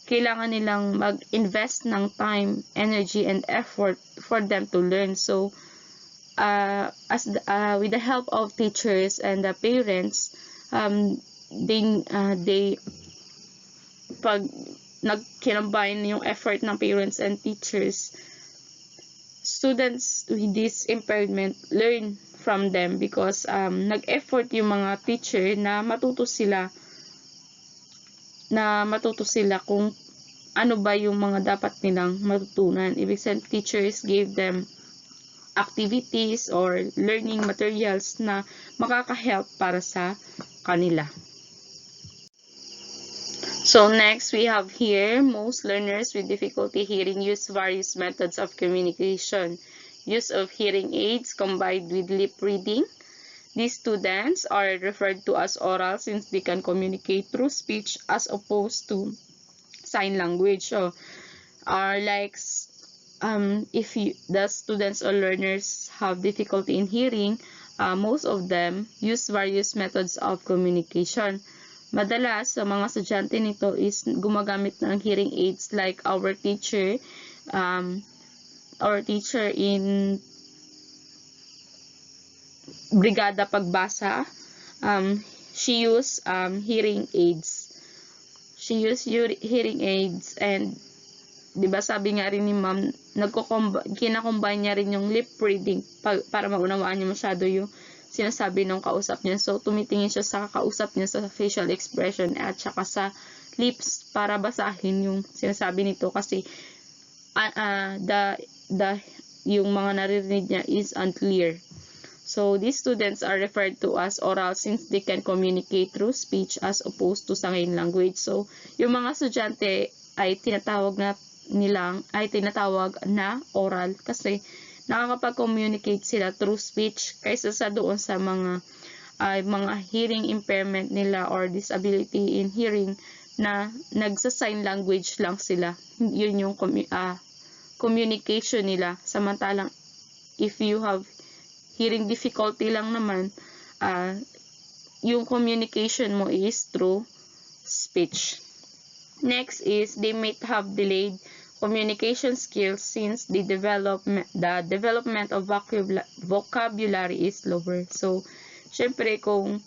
kailangan nilang mag-invest ng time, energy, and effort for them to learn. So with the help of teachers and the parents, they pag nag-combine yung effort ng parents and teachers, students with this impairment learn from them, because nag-effort yung mga teacher na matuto sila kung ano ba yung mga dapat nilang matutunan. Ibig sabihin, teachers gave them activities or learning materials na makaka-help para sa kanila. So next, we have here, most learners with difficulty hearing use various methods of communication. Use of hearing aids combined with lip reading. These students are referred to as oral since they can communicate through speech as opposed to sign language. So, if the students or learners have difficulty in hearing, most of them use various methods of communication. Madalas, sa mga estudyante nito is gumagamit ng hearing aids like our teacher in Brigada Pagbasa, she used hearing aids. She used hearing aids, and 'di ba sabi nga rin ni Ma'am, kinakombine niya rin yung lip reading para maunawaan niya masyado yung sinasabi ng kausap niya. So, tumitingin siya sa kausap niya sa facial expression at saka sa lips para basahin yung sinasabi nito kasi yung mga naririnig niya is unclear. So, these students are referred to as oral since they can communicate through speech as opposed to sign language. So, yung mga estudyante ay tinatawag na oral kasi nakakapag-communicate sila through speech kaysa sa doon sa mga hearing impairment nila or disability in hearing na nagsa-sign language lang sila. Yun yung communication nila. Samantalang if you have hearing difficulty lang naman, yung communication mo is through speech. Next is they might have delayed communication skills since the development of vocabulary is lower. So, syempre kung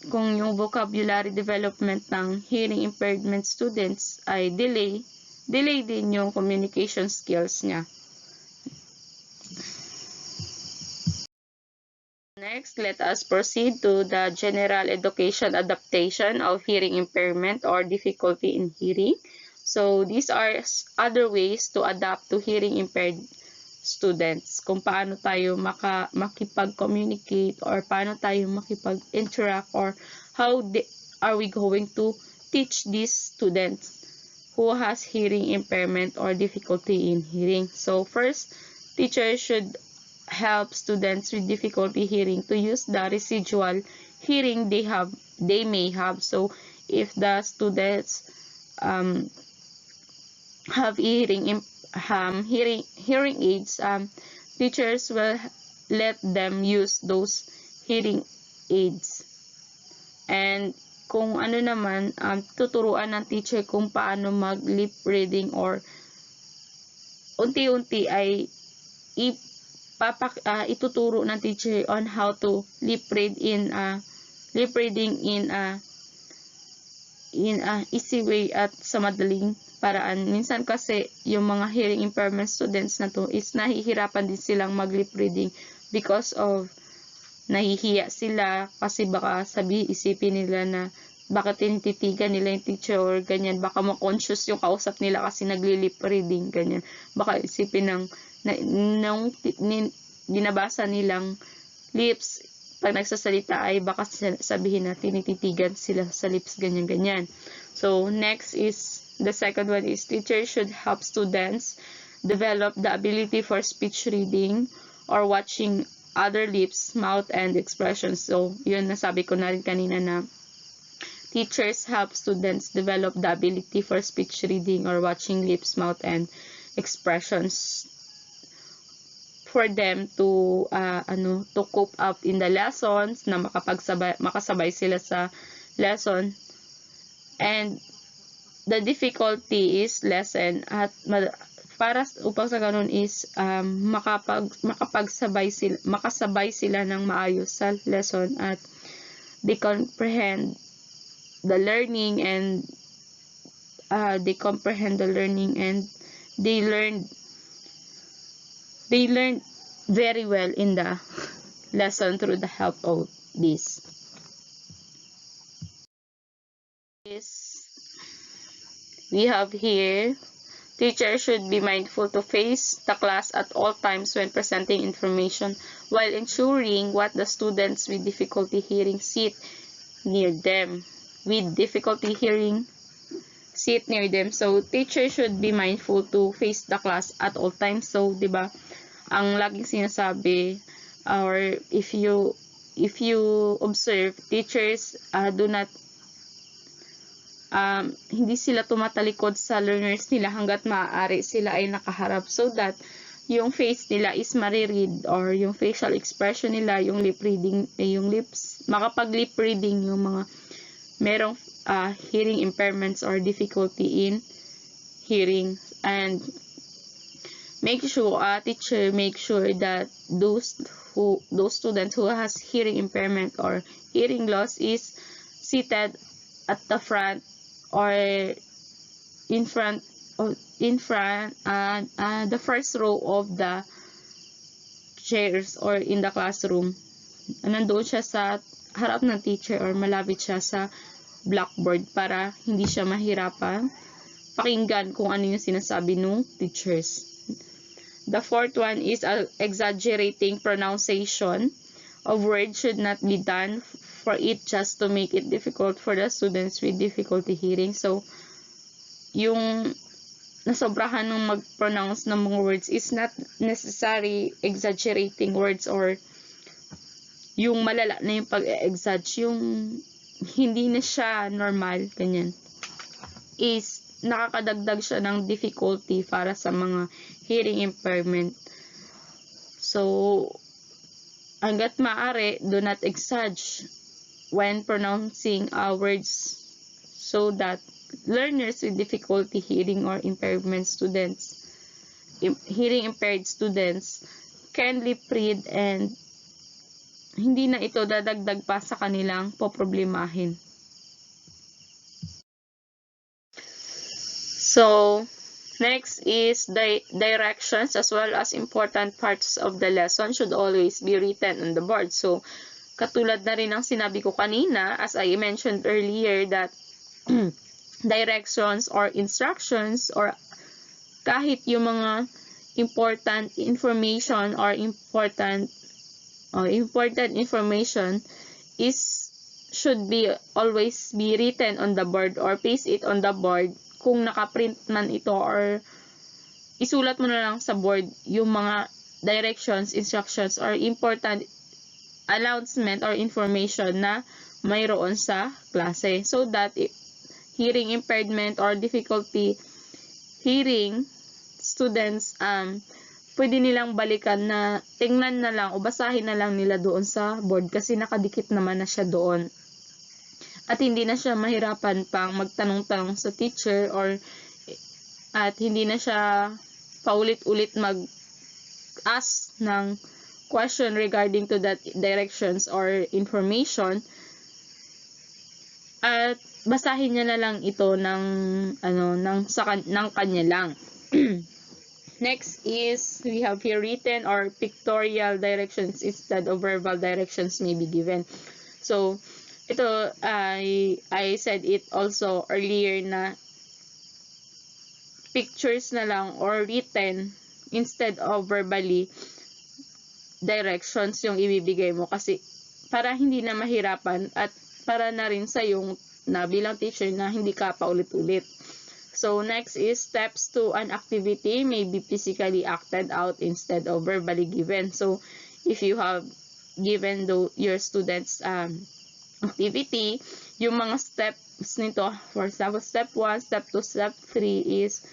yung vocabulary development ng hearing impairment students ay delay din yung communication skills niya. Next, let us proceed to the general education adaptation of hearing impairment or difficulty in hearing. So, these are other ways to adapt to hearing impaired students. Kung paano tayo makipag-communicate or paano tayo makipag-interact or how are we going to teach these students who has hearing impairment or difficulty in hearing. So, first, teachers should help students with difficulty hearing to use the residual hearing they may have. So, if the students have hearing aids, teachers will let them use those hearing aids. And kung ano naman, tuturuan ng teacher kung paano mag-lip reading or unti-unti ay ituturo ng teacher on how to lip reading in a easy way at sa madaling paraan. Minsan kasi yung mga hearing impairment students na to is nahihirapan din silang mag-lip reading because of nahihiya sila kasi baka isipin nila na baka tinititigan nila yung teacher or ganyan, baka ma-conscious yung kausap nila kasi nagli-lip reading, ganyan. Baka isipin nung binabasa nilang lips pag nagsasalita ay baka sabihin na tinititigan sila sa lips, ganyan. So, next is, the second one is teachers should help students develop the ability for speech reading or watching other lips, mouth, and expressions. So, yun nasabi ko na rin kanina na teachers help students develop the ability for speech reading or watching lips, mouth, and expressions for them to cope up in the lessons, na makasabay sila sa lesson, and the difficulty is lessen at upang sa ganun is makasabay sila ng maayos sa lesson at they comprehend the learning and they learn very well in the lesson through the help of this. We have here, teachers should be mindful to face the class at all times when presenting information while ensuring what the students with difficulty hearing sit near them. So, teachers should be mindful to face the class at all times. So, di ba, ang laging sinasabi, or if you observe, teachers do not hindi sila tumatalikod sa learners nila hanggat maaari sila ay nakaharap so that yung face nila is mariread or yung facial expression nila, yung lip reading, yung lips, makapag-lip reading yung mga merong hearing impairments or difficulty in hearing. And teacher make sure that those students who has hearing impairment or hearing loss is seated at the front or in front the first row of the chairs or in the classroom. Nandoon siya sa harap ng teacher or malapit siya sa blackboard para hindi siya mahirapan pakinggan kung ano yung sinasabi ng teachers. The fourth one is exaggerating pronunciation of words should not be done for it just to make it difficult for the students with difficulty hearing. So, yung nasobrahan ng mag-pronounce ng mga words is not necessary exaggerating words or yung malala na yung pag-exaggerate, yung hindi na siya normal, ganyan, is nakakadagdag siya ng difficulty para sa mga hearing impairment. So, hanggat maaari, do not exaggerate when pronouncing words so that learners with difficulty hearing or impairment students, hearing impaired students can read and hindi na ito dadagdag pa sa kanilang poproblemahin. So, next is the directions as well as important parts of the lesson should always be written on the board. So, katulad na rin ng sinabi ko kanina, as I mentioned earlier, that directions or instructions or kahit yung mga important information or important information should be always be written on the board or paste it on the board. Kung nakaprint man ito or isulat mo na lang sa board yung mga directions, instructions or important announcement or information na mayroon sa klase, so that hearing impairment or difficulty hearing students pwede nilang balikan na tingnan na lang o basahin na lang nila doon sa board kasi nakadikit naman na siya doon. At hindi na siya mahirapan pang magtanong-tanong sa teacher at hindi na siya paulit-ulit mag-ask ng question regarding to that directions or information. At basahin niya na lang ito ng kanya lang. Next is we have here written or pictorial directions instead of verbal directions may be given. So ito I said it also earlier na pictures na lang or written instead of verbally directions yung ibibigay mo kasi para hindi na mahirapan at para na rin sa yung na bilang teacher na hindi ka paulit-ulit. So, next is steps to an activity may be physically acted out instead of verbally given. So, if you have given your students activity, yung mga steps nito, for example, step 1, step 2, step 3 is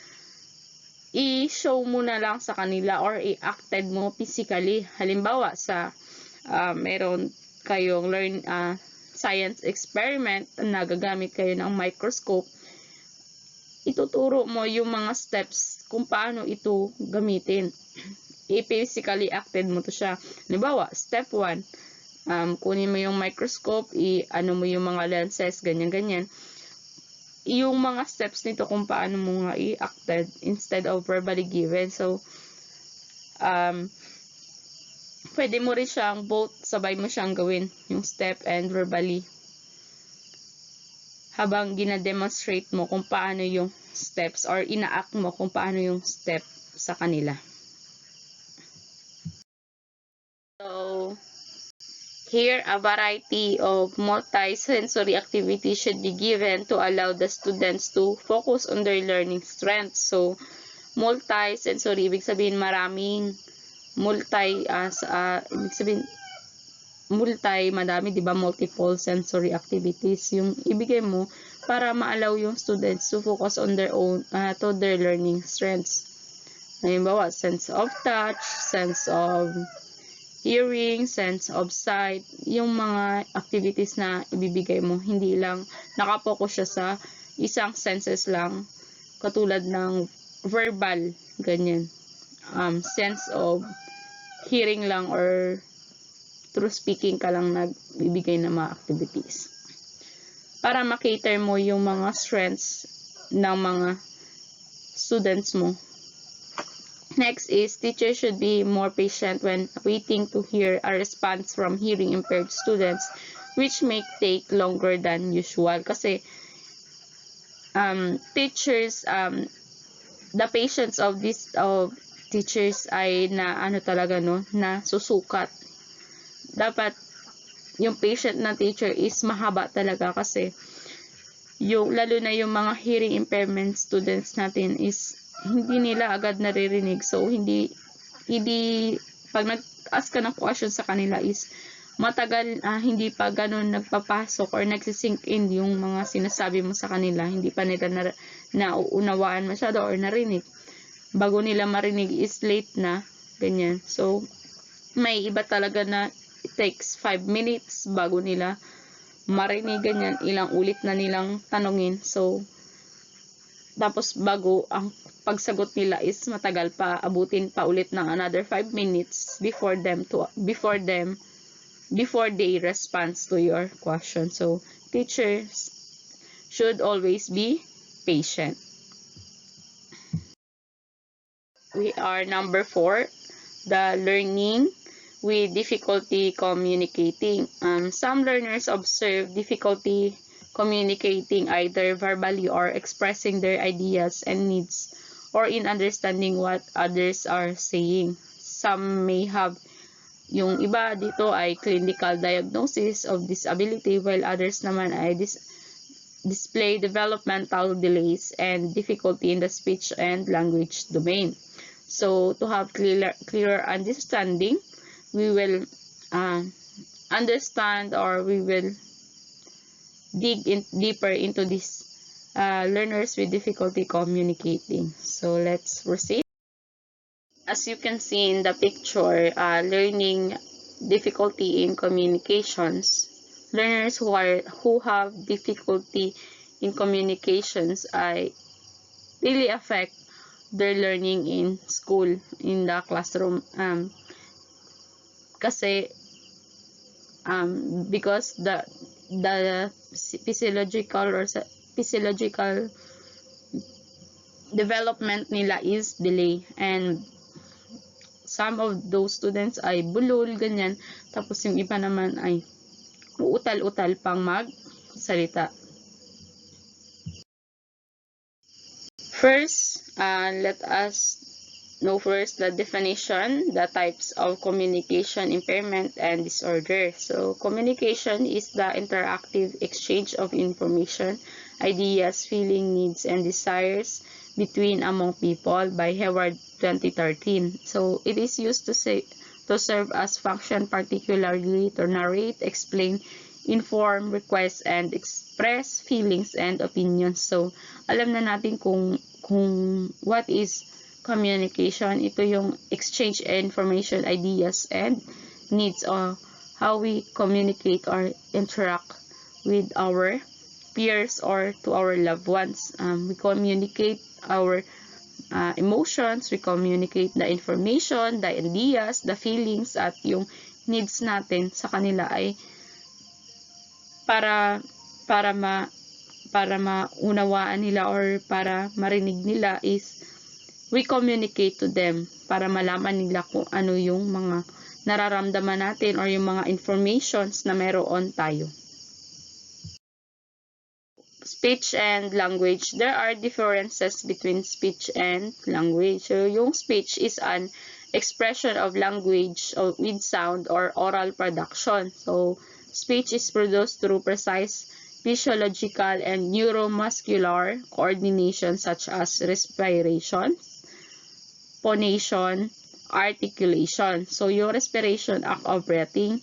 i-show mo na lang sa kanila or i-acted mo physically. Halimbawa, meron kayong science experiment na gagamit kayo ng microscope, ituturo mo yung mga steps kung paano ito gamitin. I-physically acted mo to siya. Halimbawa, step 1, kunin mo yung microscope, ano mo yung mga lenses, ganyan-ganyan. Yung mga steps nito kung paano mo nga i-acted instead of verbally given. So, pwede mo rin siyang both, sabay mo siyang gawin, yung step and verbally. Habang gina-demonstrate mo kung paano yung steps or ina-act mo kung paano yung step sa kanila. So, here, a variety of multi-sensory activities should be given to allow the students to focus on their learning strengths. So, multi-sensory, ibig sabihin maraming ibig sabihin madami, di ba? Multiple sensory activities yung ibigay mo para ma-allow yung students to focus on their own, to their learning strengths. Halimbawa, sense of touch, sense of hearing, sense of sight, yung mga activities na ibibigay mo, hindi lang nakapokus siya sa isang senses lang, katulad ng verbal, ganyan. Sense of hearing lang or through speaking ka lang nagbibigay ng mga activities. Para ma-cater mo yung mga strengths ng mga students mo. Next is teachers should be more patient when waiting to hear a response from hearing impaired students, which may take longer than usual. Kasi teachers, the patience of this of teachers ay na ano talaga no, na susukat. Dapat yung patient na teacher is mahaba talaga kasi yung lalo na yung mga hearing impairment students natin is hindi nila agad naririnig. So hindi pag nag-ask ka ng question sa kanila is matagal hindi pa ganun nagpapasok or nagsisink in yung mga sinasabi mo sa kanila, hindi pa nila nauunawaan masyado or narinig. Bago nila marinig is late na, ganyan. So may iba talaga na it takes 5 minutes bago nila marinig, ganyan, ilang ulit na nilang tanungin. So tapos bago ang pagsagot nila is matagal pa, abutin pa ulit ng another 5 minutes before they respond to your question. So teachers should always be patient. We are number 4, the learning with difficulty communicating. Some learners observe difficulty communicating either verbally or expressing their ideas and needs, or in understanding what others are saying. Some may have, yung iba dito ay clinical diagnosis of disability, while others naman ay display developmental delays and difficulty in the speech and language domain. So to have clearer understanding, we will understand, or we will dig deeper into this learners with difficulty communicating. So let's proceed. As you can see in the picture, learning difficulty in communications. Learners who have difficulty in communications really affect their learning in school, in the classroom. Kasi because the physiological development nila is delay, and some of those students ay bulol, ganyan, tapos yung iba naman ay uutal-utal pang magsalita. First, let us know first the definition, the types of communication impairment and disorder. So communication is the interactive exchange of information, ideas, feelings, needs, and desires between among people by Hayward 2013. So it is used to serve as function, particularly to narrate, explain, inform, request, and express feelings and opinions. So alam na natin kung what is communication. Ito yung exchange information, ideas, and needs, or how we communicate or interact with our peers or to our loved ones. We communicate our emotions, we communicate the information, the ideas, the feelings, at yung needs natin sa kanila ay para maunawaan nila or para marinig nila is we communicate to them para malaman nila kung ano yung mga nararamdaman natin or yung mga informations na meron tayo. Speech and language. There are differences between speech and language. So yung speech is an expression of language with sound or oral production. So speech is produced through precise physiological and neuromuscular coordination such as respiration, phonation, articulation. So yung respiration, act of breathing.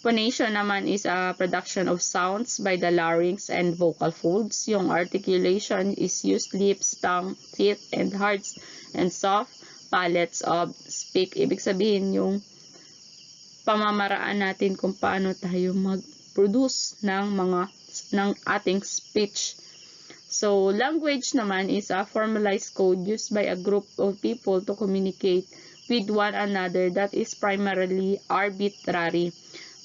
Phonation naman is a production of sounds by the larynx and vocal folds. Yung articulation is used lips, tongue, teeth, and hearts, and soft palates of speak. Ibig sabihin yung pamamaraan natin kung paano tayo mag-produce ng ating speech. So, language naman is a formalized code used by a group of people to communicate with one another that is primarily arbitrary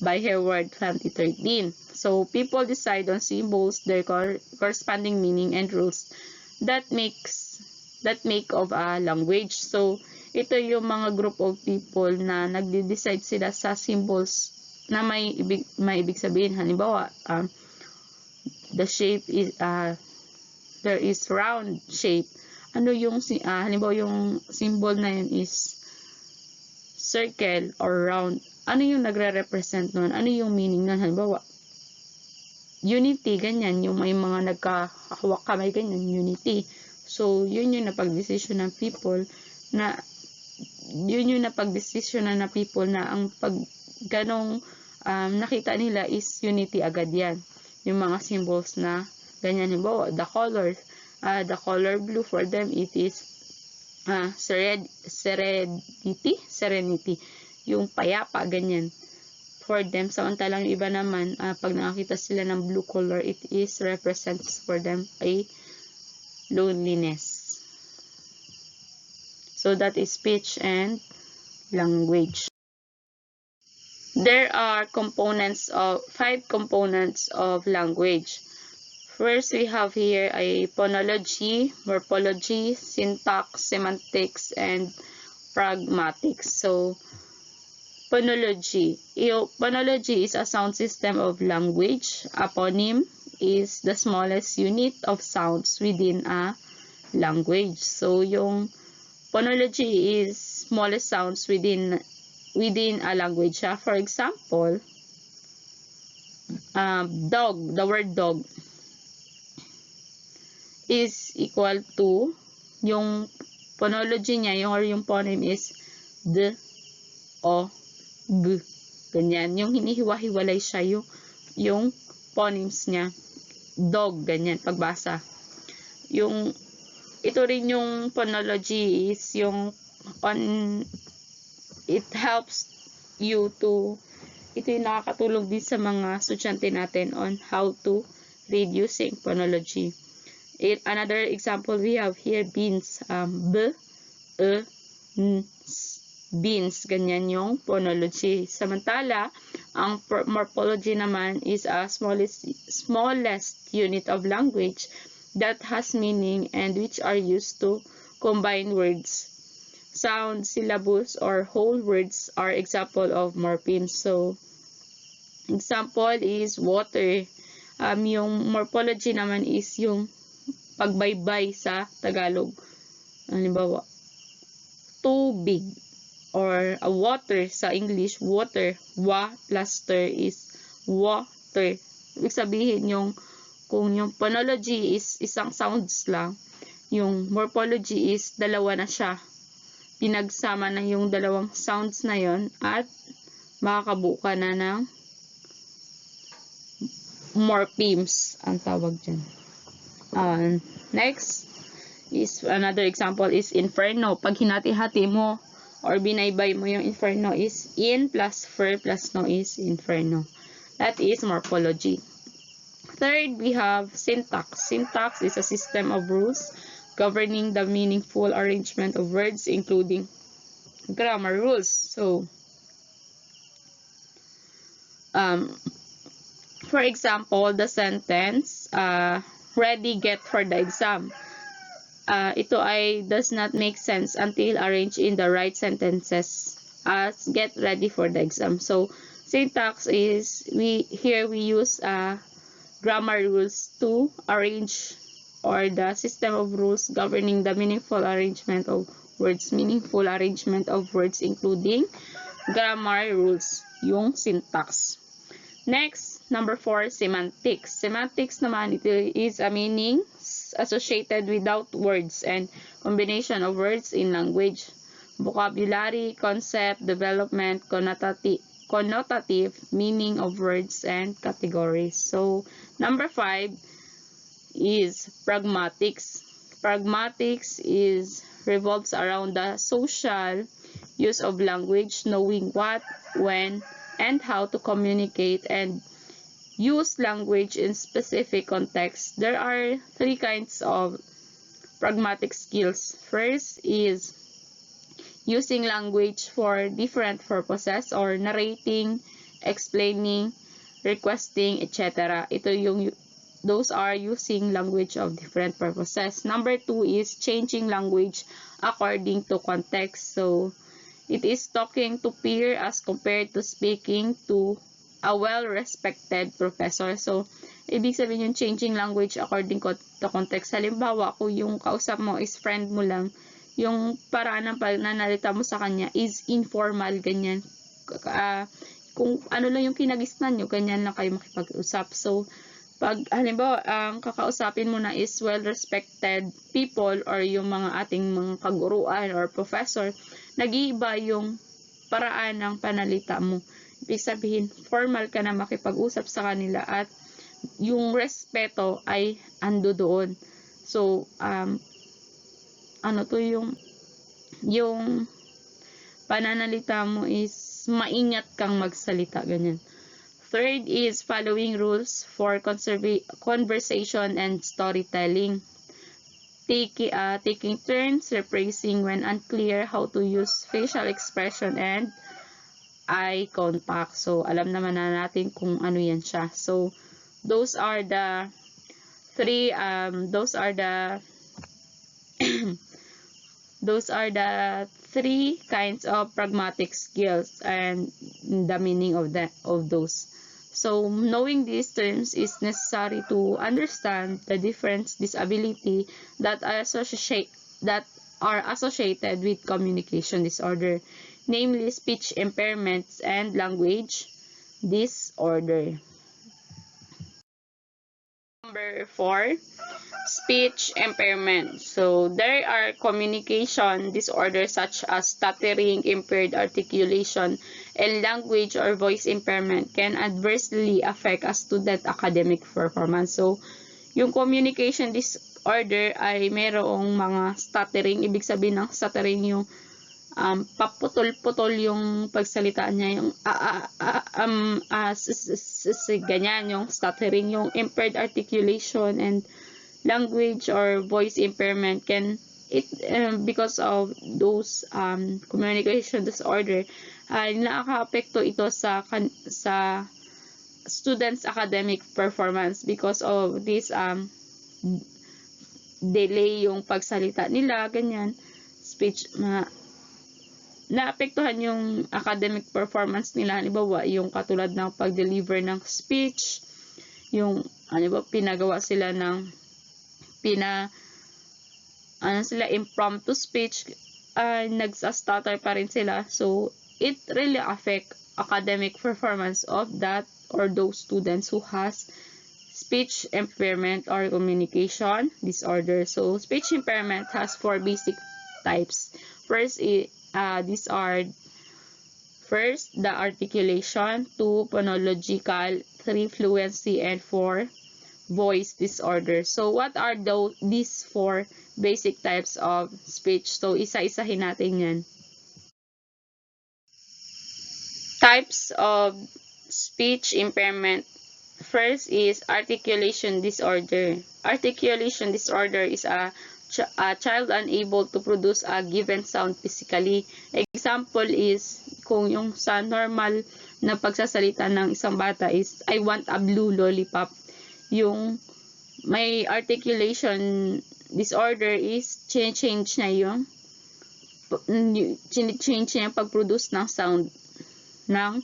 by Hayward 2013. So, people decide on symbols, their corresponding meaning, and rules that make of a language. So, ito yung mga group of people na nagde-decide sila sa symbols na may ibig sabihin. Halimbawa, the shape is there is round shape. Ano yung halimbawa yung symbol na yun is circle or round. Ano yung nagre-represent nun? Ano yung meaning nun? Halimbawa, unity, ganyan. Yung may mga nagkahawak kamay, ganyan, unity. So, yun yung napag-decision ng people na people na ang pag ganong nakita nila is unity agad yan. Yung mga symbols na ganyan. Halimbawa, the color blue for them, it is serenity, yung payapa, ganyan for them. Samantalang iba naman, pag nakakita sila ng blue color, it is represents for them a loneliness. So that is speech and language. There are 5 components of language. First, we have here a phonology, morphology, syntax, semantics, and pragmatics. So, phonology. Phonology is a sound system of language. A phoneme is the smallest unit of sounds within a language. So, yung phonology is smallest sounds within a language. For example, dog, the word dog is equal to, yung phonology niya, yung phoneme is d, o, g. Ganyan. Yung hinihiwa-hiwalay siya yung phonemes niya. Dog, ganyan, pagbasa. Ito rin yung phonology is it helps you to, ito yung nakakatulong din sa mga estudyante natin on how to read using phonology. Another example we have here, beans. Beans, ganyan yung phonology. Samantala, ang morphology naman is a smallest unit of language that has meaning and which are used to combine words. Sound, syllables, or whole words are example of morphemes. So, example is water. Yung morphology naman is yung pagbaybay sa Tagalog. Halimbawa, tubig or water sa English, water. Wa plus ter is water. Ibig sabihin kung yung phonology is isang sounds lang, yung morphology is dalawa na siya. Pinagsama na yung dalawang sounds na yon at makakabuo ka na ng morphemes ang tawag dyan. Next is another example is inferno. Pag hinati-hati mo or binaybay mo yung inferno is in plus fer plus no is inferno. That is morphology. Third, we have syntax. Syntax is a system of rules governing the meaningful arrangement of words, including grammar rules. So, for example, the sentence, ready, get for the exam. Ito ay does not make sense until arranged in the right sentences as get ready for the exam. So, syntax is, we use grammar rules to arrange, or the system of rules governing the meaningful arrangement of words, including grammar rules, yung syntax. Next, number 4, semantics. Semantics naman, it is a meaning associated without words and combination of words in language. Vocabulary, concept, development, connotative meaning of words and categories. So, number 5 is pragmatics. Pragmatics revolves around the social use of language, knowing what, when, and how to communicate and use language in specific contexts. There are 3 kinds of pragmatic skills. First is using language for different purposes, or narrating, explaining, requesting, etc. Ito yung those are using language of different purposes. Number 2 is changing language according to context. So, it is talking to peer as compared to speaking to a well-respected professor. So, ibig sabihin yung changing language according to context. Halimbawa, kung yung kausap mo is friend mo lang, yung paraan ng pananalita mo sa kanya is informal, ganyan. Kung ano lang yung kinagisnan nyo, ganyan lang kayo makipag-usap. So, pag halimbawa, ang kakausapin mo na is well-respected people or yung mga ating mga kaguruan or professor, nag-iiba yung paraan ng panalita mo. Ibig sabihin, formal ka na makipag-usap sa kanila at yung respeto ay ando doon. So, yung pananalita mo is maingat kang magsalita, ganyan. Third is following rules for conversation and storytelling. Taking turns, rephrasing when unclear, how to use facial expression and eye contact. So, alam naman na natin kung ano yan siya. So, those are the three kinds of pragmatic skills and the meaning of those. So, knowing these terms is necessary to understand the different disability that are associated with communication disorder, namely speech impairments and language disorder. Number 4, speech impairment. So, there are communication disorders such as stuttering, impaired articulation, and language or voice impairment can adversely affect a student academic performance. So, yung communication disorder ay mayroong mga stuttering. Ibig sabihin ng stuttering yung paputol-putol yung pagsalita niya, yung ganyan, yung stuttering, yung impaired articulation and language or voice impairment because of those communication disorder, nakaka-apekto ito sa students' academic performance because of this delay yung pagsalita nila, ganyan, speech naapektuhan yung academic performance nila. Halimbawa, yung katulad ng pag-deliver ng speech, yung pinagawa sila ng impromptu speech, nagsa-stutter pa rin sila. So, it really affect academic performance of that or those students who has speech impairment or communication disorder. So, speech impairment has 4 basic types. First, the articulation, 2, phonological, 3, fluency, and 4, voice disorder. So, what are these 4 basic types of speech? So, isa-isahin natin yan. Types of speech impairment. First is articulation disorder. Articulation disorder is a child unable to produce a given sound physically. Example is, kung yung sa normal na pagsasalita ng isang bata is, I want a blue lollipop. Yung may articulation disorder is change na yung pag-produce ng sound ng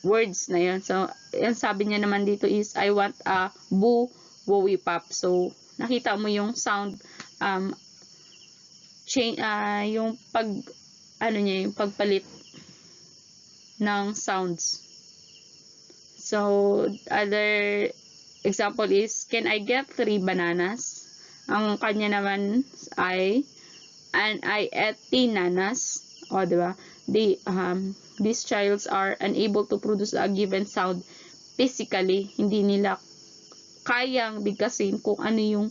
words na yun. So, yung sabi niya naman dito is, I want a boo wowie pop. So, nakita mo yung sound, yung yung pagpalit ng sounds. So, other example is, can I get 3 bananas? Ang kanya naman ay, and I ate 10 nanas. O, diba? These childs are unable to produce a given sound physically. Hindi nila kayang bigkasin kung ano yung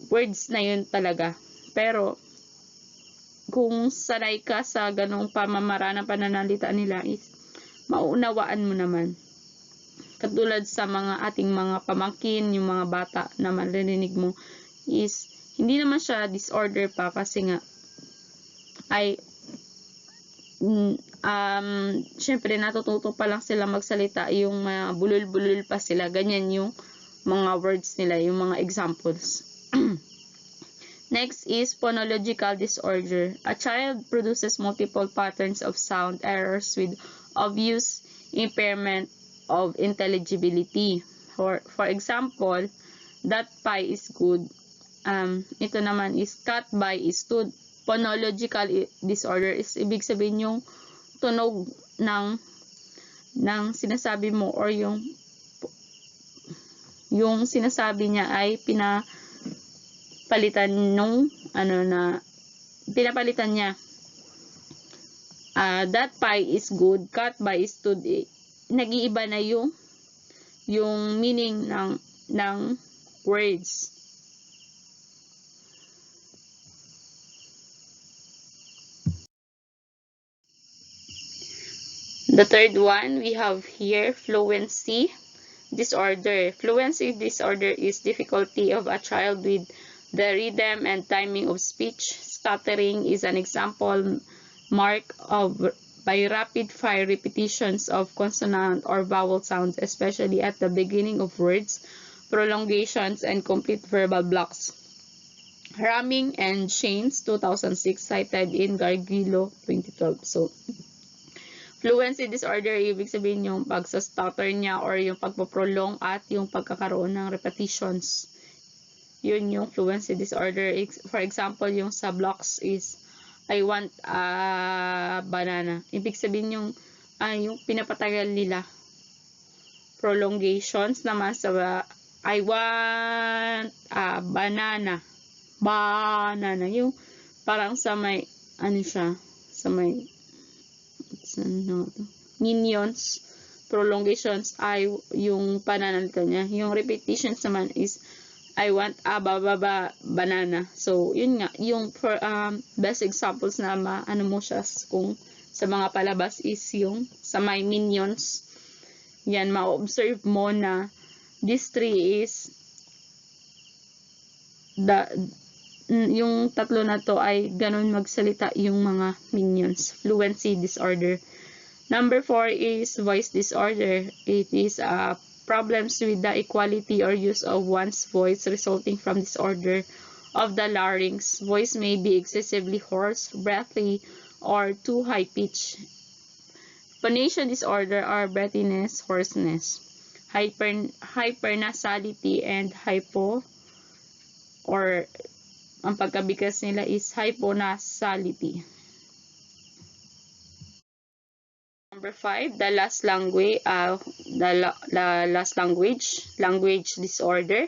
words na yun talaga. Pero, kung sanay ka sa ganong pamamaraan ng pananalita nila is, mauunawaan mo naman. Katulad sa ating mga pamangkin, yung mga bata na maririnig mo is, hindi naman siya disorder pa kasi nga, ay syempre natututo pa lang sila magsalita, yung mga bulol-bulol pa sila, ganyan yung mga words nila, yung mga examples. Next is phonological disorder. A child produces multiple patterns of sound errors with obvious impairment of intelligibility. For example, that pie is good. Ito naman is cat by is stood. Phonological disorder is ibig sabihin yung tunog ng sinasabi mo, or yung sinasabi niya ay pinapalitan niya. That pie is good, cat by is stood. Nag-iiba na yung meaning ng words. The third one we have here, fluency disorder. Fluency disorder is difficulty of a child with the rhythm and timing of speech. Stuttering is an example marked by rapid-fire repetitions of consonant or vowel sounds, especially at the beginning of words, prolongations, and complete verbal blocks. Ramming and Shanes, 2006, cited in Gargilo, 2012. So, fluency disorder, ibig sabihin yung pagsa-stutter niya or yung pagpoprolong at yung pagkakaroon ng repetitions. Yun yung fluency disorder. For example, yung sa blocks is, I want a banana. Ibig sabihin yung pinapatagal nila. Prolongations naman sa I want a banana. Banana. Yung parang sa may, sa may, minions, prolongations ay yung pananalita niya. Yung repetitions naman is I want a banana. So, yun nga, yung best examples na mo siya kung sa mga palabas is yung sa may minions. Yan, ma-observe mo na this three is yung tatlo na to ay ganun magsalita yung mga minions. Fluency disorder. Number 4 is voice disorder. It is problems with the equality or use of one's voice resulting from disorder of the larynx. Voice may be excessively hoarse, breathy, or too high-pitched. Phonation disorder are breathiness, hoarseness, hypernasality, and ang pagkabigas nila is hyponasality. Number 5, the last language, language disorder.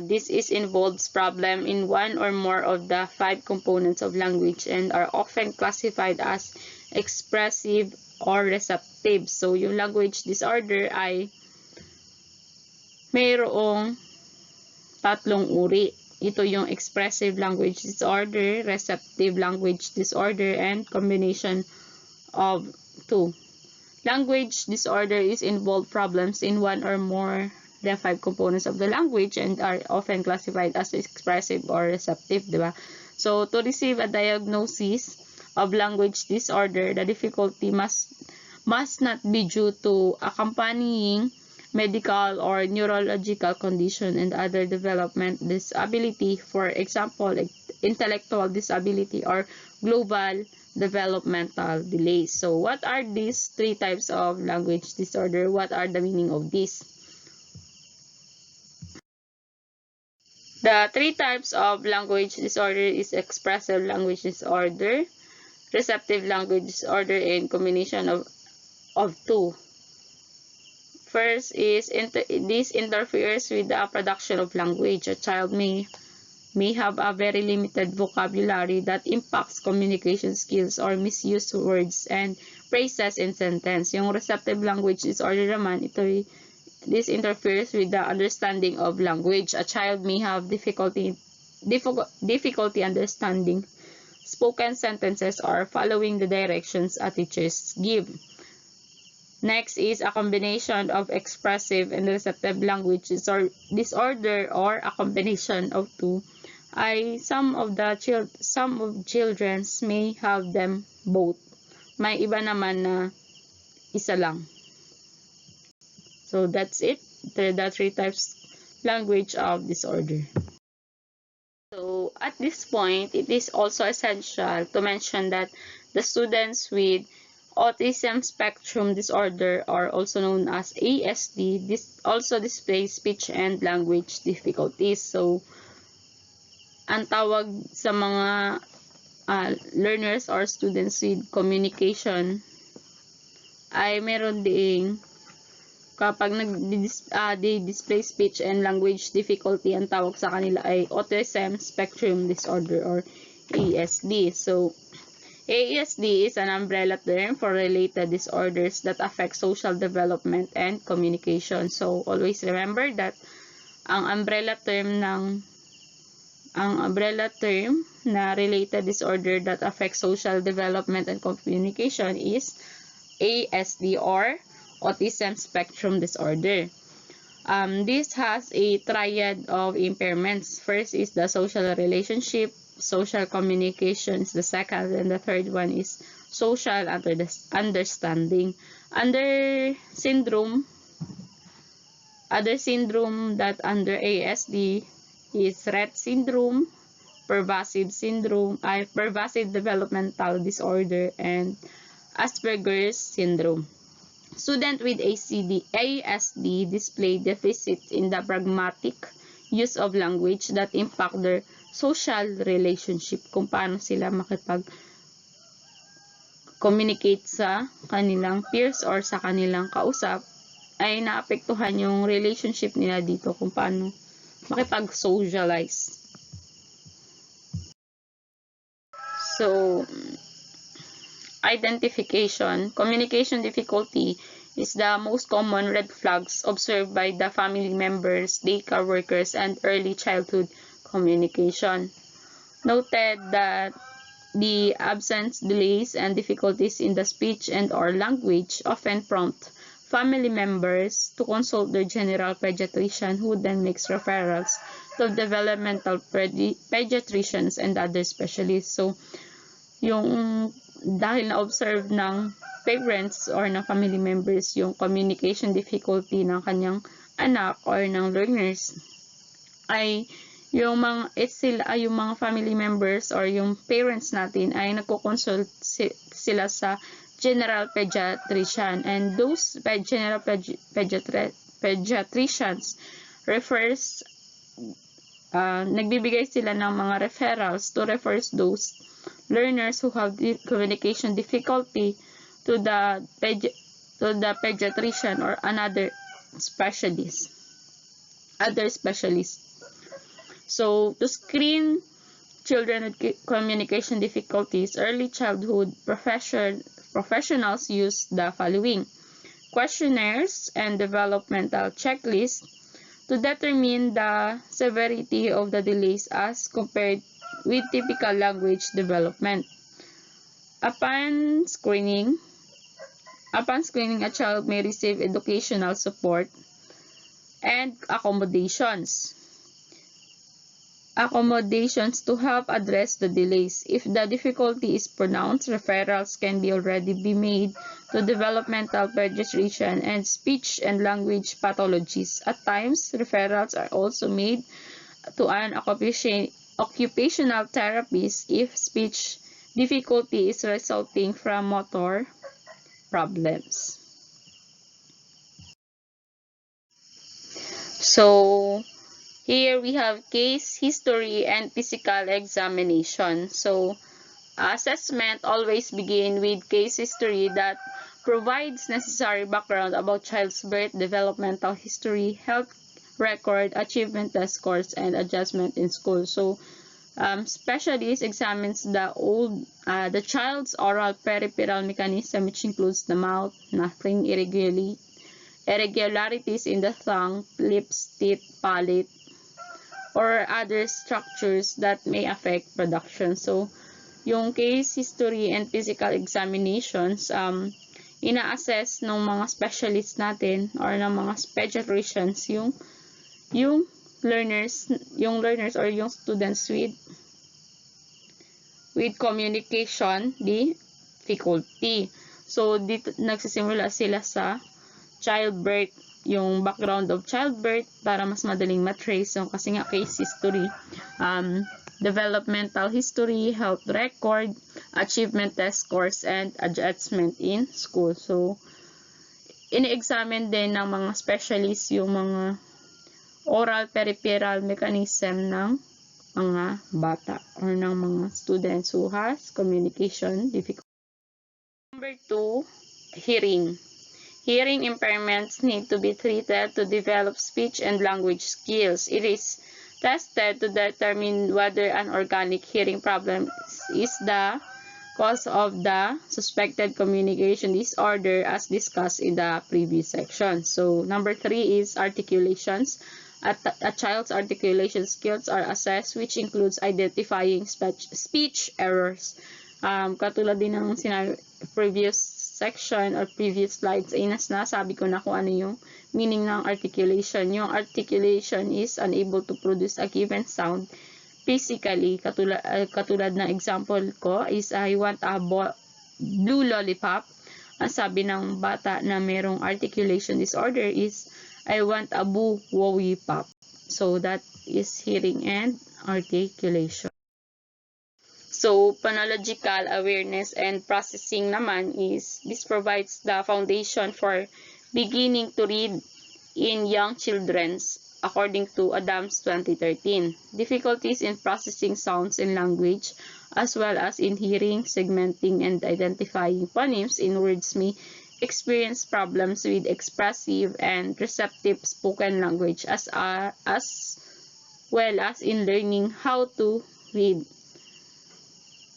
This involves problem in one or more of the 5 components of language and are often classified as expressive or receptive. So, yung language disorder ay mayroong tatlong uri. Ito yung expressive language disorder, receptive language disorder, and combination of 2. Language disorder is involved problems in one or more the 5 components of the language and are often classified as expressive or receptive, diba? So, to receive a diagnosis of language disorder, the difficulty must not be due to accompanying medical or neurological condition and other development disability, for example, intellectual disability or global developmental delays. So, what are these 3 types of language disorder? What are the meaning of this? The 3 types of language disorder is expressive language disorder, receptive language disorder, and combination of 2. First is this interferes with the production of language. A child may have a very limited vocabulary that impacts communication skills or misuse words and phrases in sentence. Yung receptive language disorder naman, this interferes with the understanding of language. A child may have difficulty understanding spoken sentences or following the directions a teachers give. Next is a combination of expressive and receptive language disorder or a combination of 2. ay some of children may have them both. May iba naman na isa lang. So that's it. The three types language of disorder. So at this point, it is also essential to mention that the students with autism spectrum disorder, or also known as ASD, this also display speech and language difficulties. So ang tawag sa mga learners or students with communication ay meron ding kapag display speech and language difficulty, ang tawag sa kanila ay autism spectrum disorder or ASD. So ASD is an umbrella term for related disorders that affect social development and communication. So always remember that ang umbrella term na related disorder that affects social development and communication is ASD or autism spectrum disorder. This has a triad of impairments. First is the social relationship, social communication is the second, and the third one is social understanding. Other syndrome that under ASD is Rett syndrome, pervasive developmental disorder, and Asperger's syndrome. Students with ASD display deficits in the pragmatic use of language that impact their social relationship, kung paano sila makipag-communicate sa kanilang peers or sa kanilang kausap, ay naapektuhan yung relationship nila dito, kung paano makipag-socialize. So, identification. Communication difficulty is the most common red flags observed by the family members, daycare workers, and early childhood communication. Noted that the absence, delays, and difficulties in the speech and or language often prompt family members to consult their general pediatrician, who then makes referrals to developmental pediatricians and other specialists. So, yung dahil na-observe ng parents or ng family members yung communication difficulty ng kanyang anak or ng learners, ay yung mga family members or yung parents natin ay nagko-consult sila sa general pediatrician, and those general pediatricians nagbibigay sila ng mga referrals to refers those learners who have communication difficulty to the pediatrician or other specialist. So to screen children with communication difficulties, early childhood professionals use the following: questionnaires and developmental checklists to determine the severity of the delays as compared with typical language development. Upon screening, a child may receive educational support and accommodations to help address the delays. If the difficulty is pronounced, referrals can already be made to developmental pediatrician and speech and language pathologists. At times, referrals are also made to an occupational therapist if speech difficulty is resulting from motor problems. So, here we have case history and physical examination. So, assessment always begin with case history that provides necessary background about child's birth, developmental history, health record, achievement test scores, and adjustment in school. So, specialist examines the child's oral peripheral mechanism, which includes the mouth, nothing irregularities in the tongue, lips, teeth, palate, or other structures that may affect production. So, yung case history and physical examinations, ina-assess ng mga specialists natin or ng mga pediatricians yung learners or yung students with communication difficulty. So, dito nagsisimula sila sa childbirth, yung background of childbirth para mas madaling matrace yung kasi nga case history, developmental history, health record, achievement test scores, and adjustment in school. So, ini-examine din ng mga specialists yung mga oral peripheral mechanism ng mga bata or ng mga students who has communication difficulty. Number 2, hearing. Hearing impairments need to be treated to develop speech and language skills. It is tested to determine whether an organic hearing problem is the cause of the suspected communication disorder as discussed in the previous section. So, number 3 is articulations. A child's articulation skills are assessed, which includes identifying speech errors. Katulad din ng previous section or previous slides ay nasabi ko na kung ano yung meaning ng articulation. Yung articulation is unable to produce a given sound physically. Katulad ng example ko is I want a blue lollipop. Ang sabi ng bata na merong articulation disorder is I want a boo wowie pop. So that is hearing and articulation. So, phonological awareness and processing naman is, this provides the foundation for beginning to read in young children, according to Adams 2013. Difficulties in processing sounds in language, as well as in hearing, segmenting, and identifying phonemes in words may experience problems with expressive and receptive spoken language, as well as in learning how to read.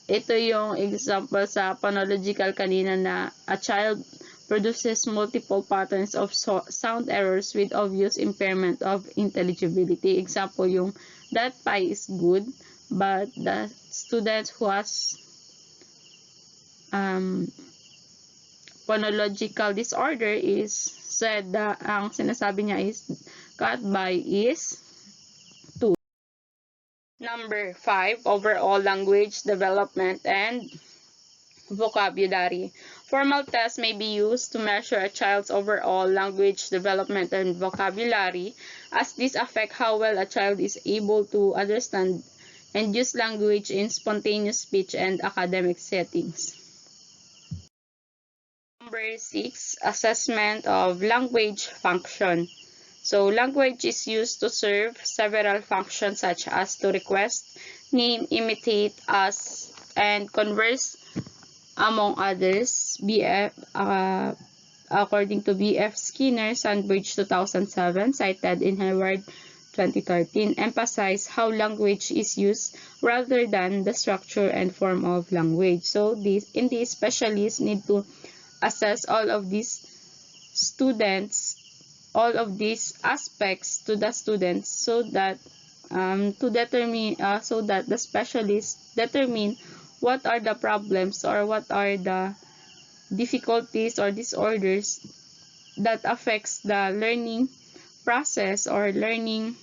Ito yung example sa phonological kanina na a child produces multiple patterns of sound errors with obvious impairment of intelligibility. Example yung that pie is good, but the student who has phonological disorder is said that ang sinasabi niya is cat by is 2. Number 5, overall language development and vocabulary. Formal tests may be used to measure a child's overall language development and vocabulary, as these affect how well a child is able to understand and use language in spontaneous speech and academic settings. Number 6, assessment of language function. So, language is used to serve several functions such as to request, name, imitate, ask, and converse, among others. According to B.F. Skinner, Sandbridge 2007, cited in Hayward 2013, emphasize how language is used rather than the structure and form of language. So, these specialists need to assess all of these aspects to the students so that the specialists determine what are the problems or what are the difficulties or disorders that affects the learning process or learning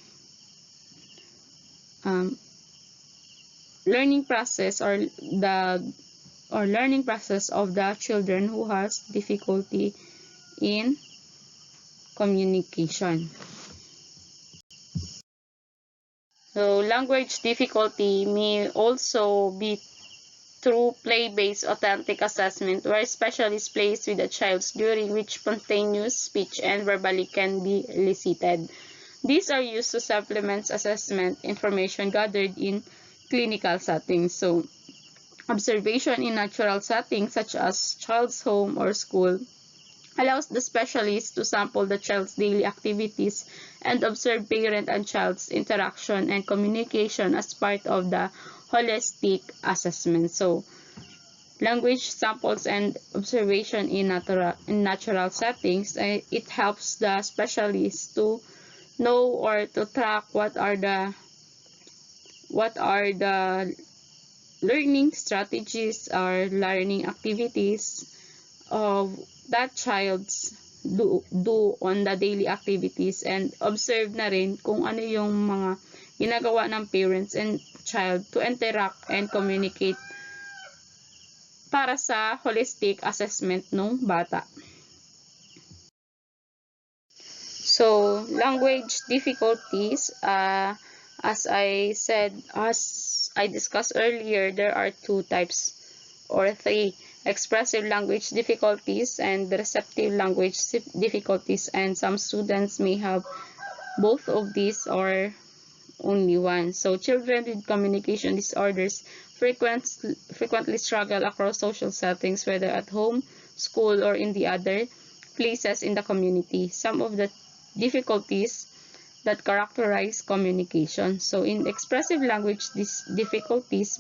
process of the children who has difficulty in communication. So, language difficulty may also be through play-based authentic assessment, where specialists plays with the child during which spontaneous speech and verbally can be elicited. These are used to supplement assessment information gathered in clinical settings. So, observation in natural settings such as child's home or school allows the specialist to sample the child's daily activities and observe parent and child's interaction and communication as part of the holistic assessment. So, language samples and observation in natural settings, it helps the specialist to know or to track what are the learning strategies or learning activities of that child's do on the daily activities, and observe na rin kung ano yung mga ginagawa ng parents and child to interact and communicate para sa holistic assessment ng bata. So, language difficulties, as I discussed earlier, there are two types or three: expressive language difficulties and receptive language difficulties, and some students may have both of these or only one. So, children with communication disorders frequently struggle across social settings, whether at home, school, or in the other places in the community. Some of the difficulties that characterize communication. So in expressive language difficulties,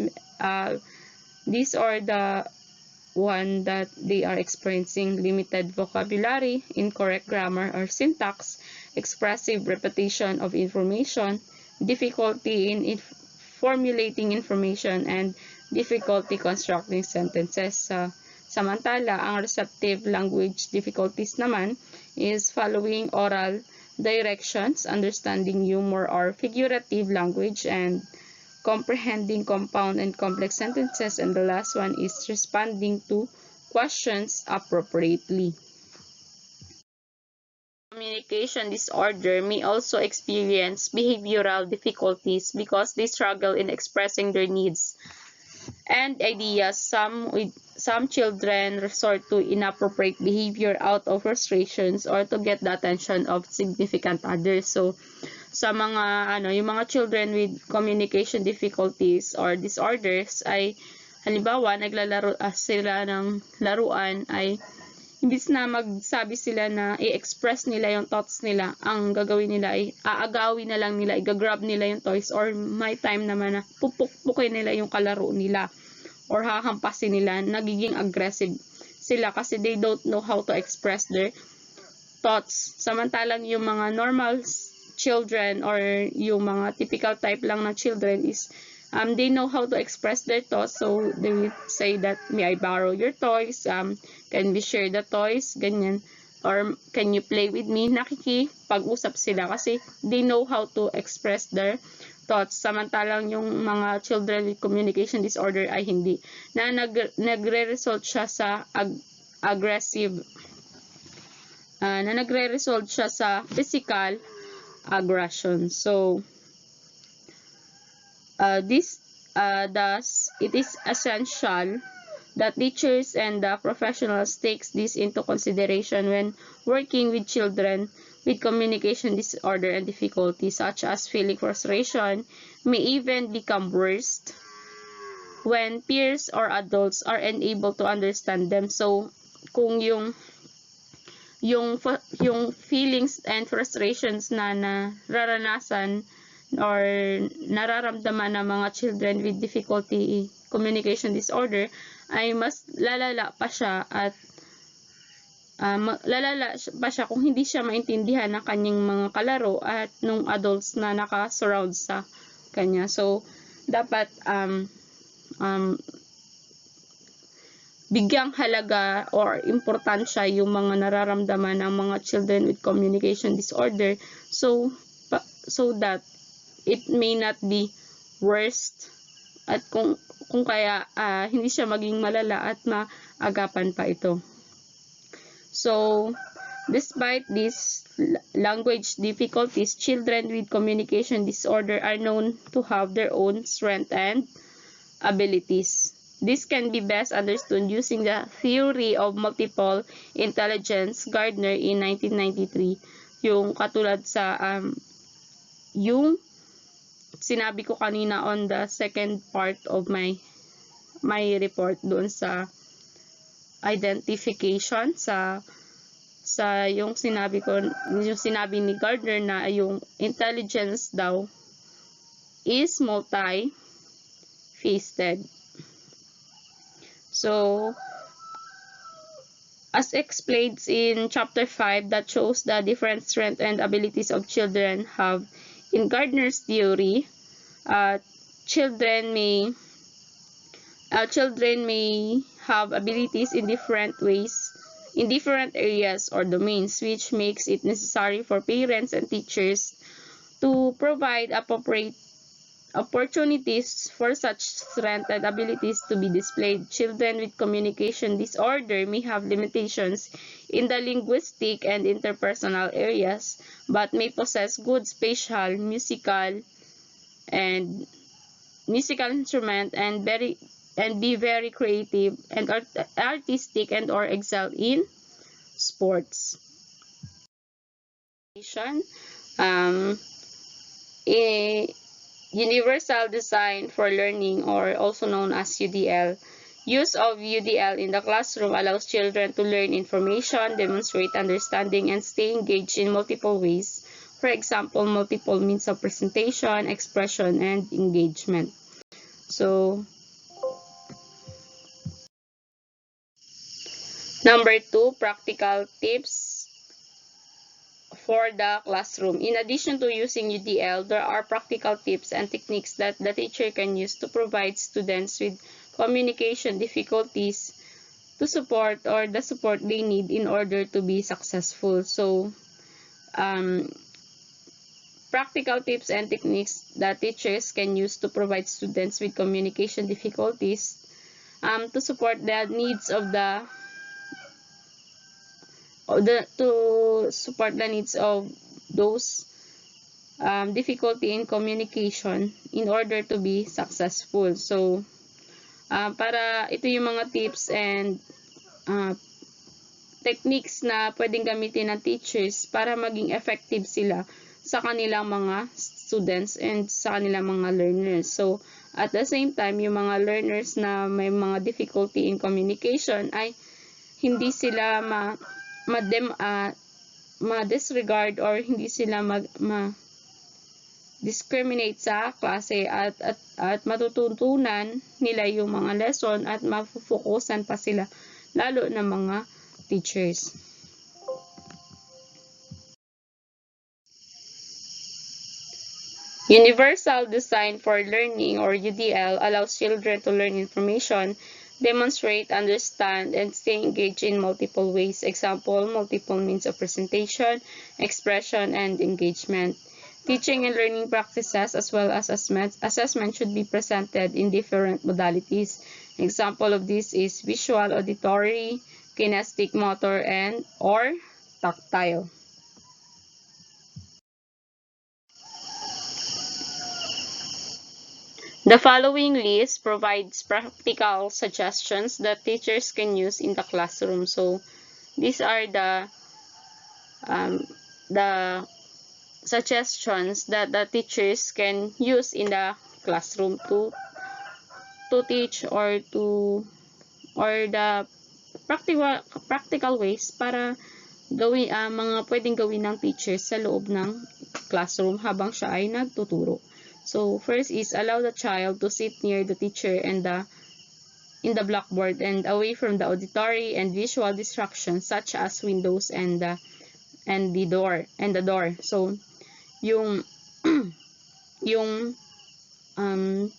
these are the one that they are experiencing: limited vocabulary, incorrect grammar or syntax, expressive repetition of information, difficulty in formulating information, and difficulty constructing sentences. Samantala, ang receptive language difficulties naman is following oral directions, understanding humor or figurative language, and comprehending compound and complex sentences. And the last one is responding to questions appropriately. Communication disorder may also experience behavioral difficulties because they struggle in expressing their needs and ideas. Some children resort to inappropriate behavior out of frustrations or to get the attention of significant others. So, sa mga yung mga children with communication difficulties or disorders ay halimbawa naglalaro sila ng laruan, ay imbis na magsabi sila na i-express nila yung thoughts nila, ang gagawin nila ay aagawin na lang nila, i-grab nila yung toys, or may time naman na pupukpukin nila yung kalaro nila or hahampasin nila, nagiging aggressive sila kasi they don't know how to express their thoughts. Samantalang yung mga normal children or yung mga typical type lang na children is they know how to express their thoughts. So they will say that, may I borrow your toys, can we share the toys, ganyan, or can you play with me. Nakikipag-usap sila kasi they know how to express their thoughts. Samantalang yung mga children with communication disorder ay hindi, na nagre-result siya sa aggressive, na nagre-result siya sa physical aggression. So thus it is essential that teachers and the professionals take this into consideration when working with children with communication disorder and difficulties, such as feeling frustration may even become worse when peers or adults are unable to understand them. So kung yung feelings and frustrations na nararanasan or nararamdaman ng mga children with difficulty communication disorder ay mas lalala pa siya, at lalala pa siya kung hindi siya maintindihan ng kanyang mga kalaro at nung adults na naka-surround sa kanya. So dapat bigyang halaga or importansya yung mga nararamdaman ng mga children with communication disorder, so that it may not be worst, at kung kaya hindi siya maging malala at maagapan pa ito. So despite these language difficulties, children with communication disorder are known to have their own strengths and abilities. This can be best understood using the theory of multiple intelligence, Gardner in 1993. Yung katulad sa yung sinabi ko kanina on the second part of my report doon sa identification, sa yung sinabi ni Gardner na yung intelligence daw is multi-faceted. So as explained in chapter 5 that shows the different strengths and abilities of children have in Gardner's theory, children may have abilities in different ways in different areas or domains, which makes it necessary for parents and teachers to provide appropriate opportunities for such strengths and abilities to be displayed. Children with communication disorder may have limitations in the linguistic and interpersonal areas, but may possess good spatial, and musical instrument and be very creative and artistic and or excel in sports. Um, a Universal Design for Learning, or also known as UDL. Use of UDL in the classroom allows children to learn information, demonstrate understanding, and stay engaged in multiple ways. For example, multiple means of presentation, expression, and engagement. So, number 2, practical tips for the classroom. In addition to using UDL, there are practical tips and techniques that the teacher can use to provide students with communication difficulties to support or the support they need in order to be successful. So, um, practical tips and techniques that teachers can use to provide students with communication difficulties to support the needs of to support the needs of those difficulty in communication in order to be successful. So, para ito yung mga tips and techniques na pwedeng gamitin ng teachers para maging effective sila sa kanilang mga students and sa kanilang mga learners. So, at the same time, yung mga learners na may mga difficulty in communication ay hindi sila ma-disregard or hindi sila discriminate sa klase at matututunan nila yung mga lesson at mafufokusan pa sila lalo na mga teachers. Universal Design for Learning, or UDL, allows children to learn information, demonstrate, understand, and stay engaged in multiple ways. Example, multiple means of presentation, expression, and engagement. Teaching and learning practices as well as assessment should be presented in different modalities. Example of this is visual, auditory, kinesthetic, motor, and or tactile. The following list provides practical suggestions that teachers can use in the classroom. So, these are the suggestions that the teachers can use in the classroom to teach or the practical ways para gawin mga pwedeng gawin ng teachers sa loob ng classroom habang siya ay nagtuturo. So, first is allow the child to sit near the teacher and in the blackboard and away from the auditory and visual distractions such as windows and the door. So, yung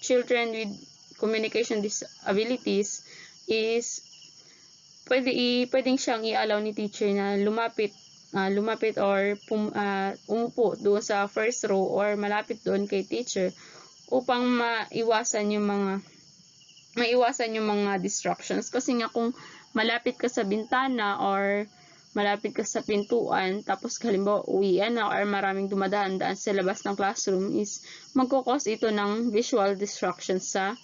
children with communication disabilities is pwedeng siyang i-allow ni teacher na lumapit or umupo doon sa first row or malapit doon kay teacher upang maiwasan yung mga distractions. Kasi nga kung malapit ka sa bintana or malapit ka sa pintuan, tapos halimbawa uwian na or maraming dumadaan-daan sa labas ng classroom is magkukos ito ng visual distractions sa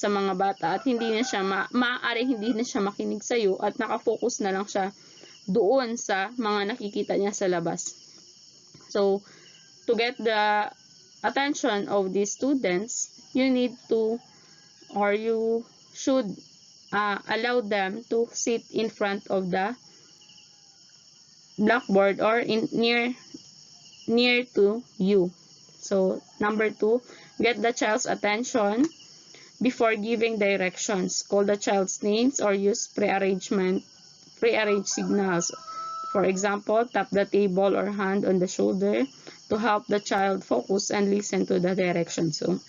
mga bata at hindi na siya maaaring hindi na siya makinig sa iyo at nakafocus na lang siya doon sa mga nakikita niya sa labas. So, to get the attention of these students, you should allow them to sit in front of the blackboard or near to you. So, number 2, get the child's attention before giving directions. Call the child's names or use prearranged signals. For example, tap the table or hand on the shoulder to help the child focus and listen to the direction. So,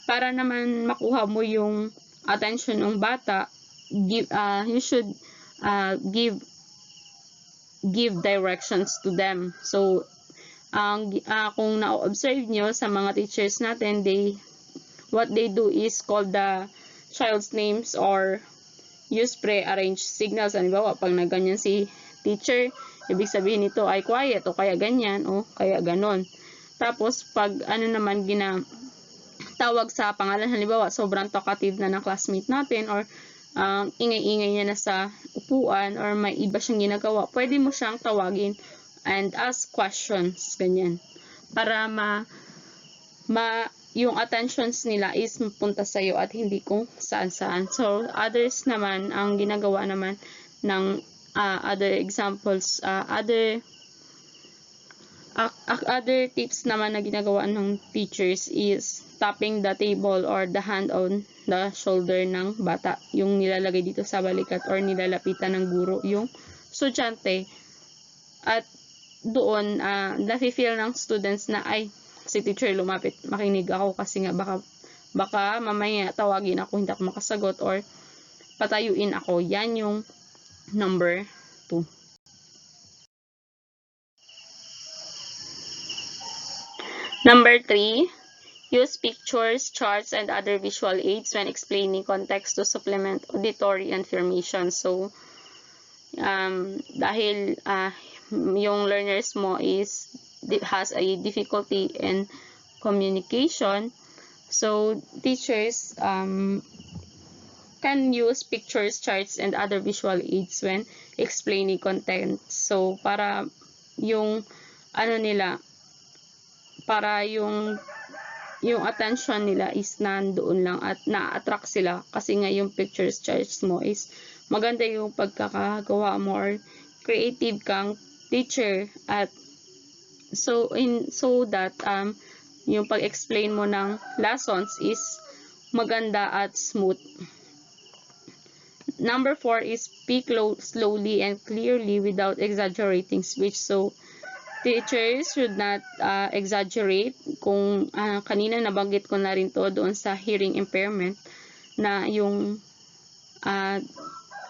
para naman makuha mo yung attention ng bata, you should give directions to them. So kung na-observe nyo sa mga teachers natin, what they do is call the child's names or use pre-arranged signals. Halimbawa, pag nagganyan si teacher, ibig sabihin nito ay quiet o kaya ganyan o kaya ganon. Tapos pag naman tawag sa pangalan, halimbawa sobrang talkative na ng classmate natin or ingay-ingay niya na sa upuan or may iba siyang ginagawa, pwede mo siyang tawagin and ask questions, ganyan. Para yung attentions nila is mapunta sa iyo at hindi kung saan-saan. So, others naman, ang ginagawa naman ng other examples, other tips naman na ginagawa ng teachers is tapping the table or the hand on the shoulder ng bata. Yung nilalagay dito sa balikat or nilalapitan ng guro yung estudyante. At doon, nafe-feel ng students na ay, si teacher lumapit, makinig ako kasi nga baka mamaya tawagin ako, hindi ako makasagot or patayuin ako. Yan yung number 2. Number 3, use pictures, charts, and other visual aids when explaining context to supplement auditory information. So, dahil yung learners mo has a difficulty in communication, so teachers can use pictures, charts, and other visual aids when explaining content. So, para yung para yung attention nila is nandoon lang at na-attract sila kasi nga yung pictures, charts mo is maganda yung pagkakagawa mo or creative kang teacher at so that yung pag-explain mo ng lessons is maganda at smooth. Number 4 is speak slowly and clearly without exaggerating speech. So teachers should not exaggerate. Kung kanina nabanggit ko na rin to doon sa hearing impairment na yung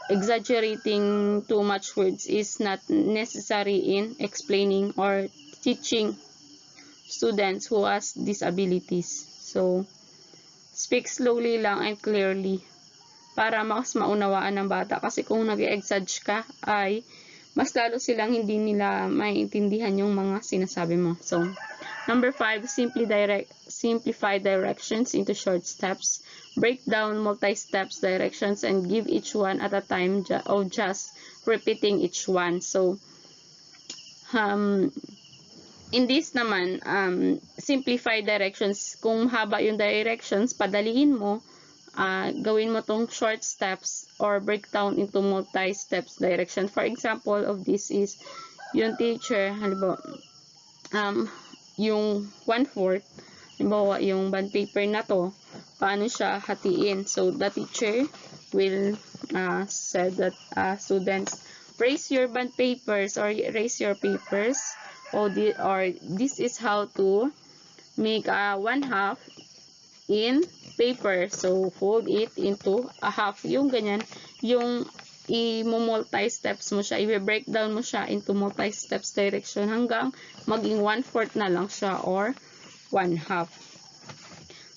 exaggerating too much words is not necessary in explaining or teaching students who has disabilities. So, speak slowly lang and clearly para mas maunawaan ng bata. Kasi kung nag-exaggerate ka ay mas lalo silang hindi nila maintindihan yung mga sinasabi mo. So, number 5, simplify directions into short steps. Break down multi-steps directions and give each one at a time of just repeating each one. So, in this naman, simplify directions. Kung haba yung directions, padaliin mo. Gawin mo tong short steps or breakdown into multi-steps direction. For example of this is yung teacher, halimbawa, yung 1/4, halimbawa yung bond paper na to, paano siya hatiin. So the teacher will say that students, raise your bond papers or raise your papers, or this is how to make 1/2 in paper. So, fold it into a half. Yung ganyan, yung i-multi-steps mo siya, i-breakdown mo siya into multi-steps direction hanggang maging 1/4 na lang siya or 1/2.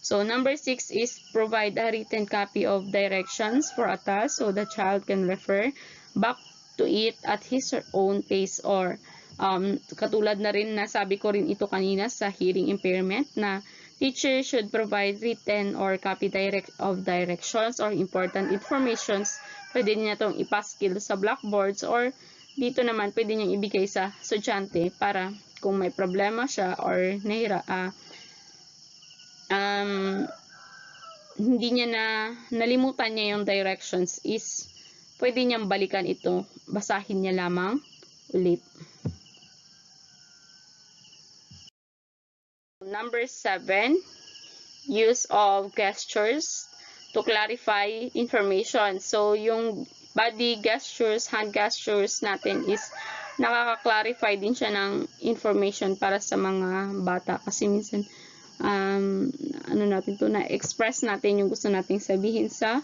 So, number 6 is provide a written copy of directions for a task so the child can refer back to it at his or own pace or katulad na rin na sabi ko rin ito kanina sa hearing impairment na teacher should provide written or copy of directions or important informations. Pwede niya itong ipaskil sa blackboards or dito naman pwede niyang ibigay sa estudyante para kung may problema siya or hindi niya nalimutan niya yung directions is pwede niyang balikan ito. Basahin niya lamang ulit. Number 7, use of gestures to clarify information. So, yung body gestures, hand gestures natin is nakaka-clarify din siya ng information para sa mga bata. Kasi minsan, natin to na-express natin yung gusto nating sabihin sa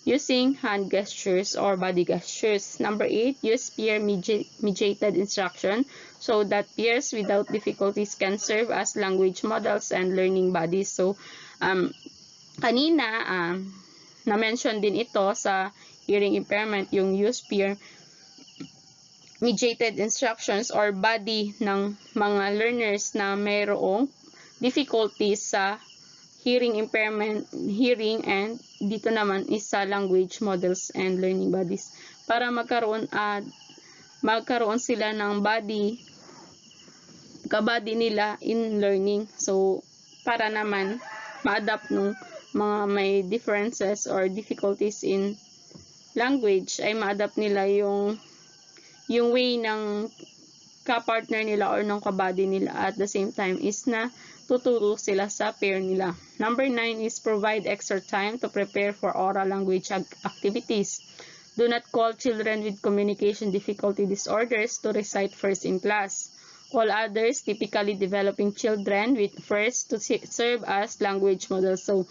using hand gestures or body gestures. Number 8, use peer-mediated instruction so that peers without difficulties can serve as language models and learning buddies. So, kanina, na-mention din ito sa hearing impairment, yung use peer-mediated instructions or body ng mga learners na mayroong difficulties sa hearing impairment, hearing, and dito naman is sa language models and learning bodies para magkaroon sila ng kabady nila in learning. So para naman ma-adapt nung mga may differences or difficulties in language ay ma-adapt nila yung way ng ka-partner nila or ng kabady nila, at the same time is na tuturo sila sa pair nila. Number 9 is provide extra time to prepare for oral language activities. Do not call children with communication difficulty disorders to recite first in class. Call others, typically developing children with first to serve as language models. So,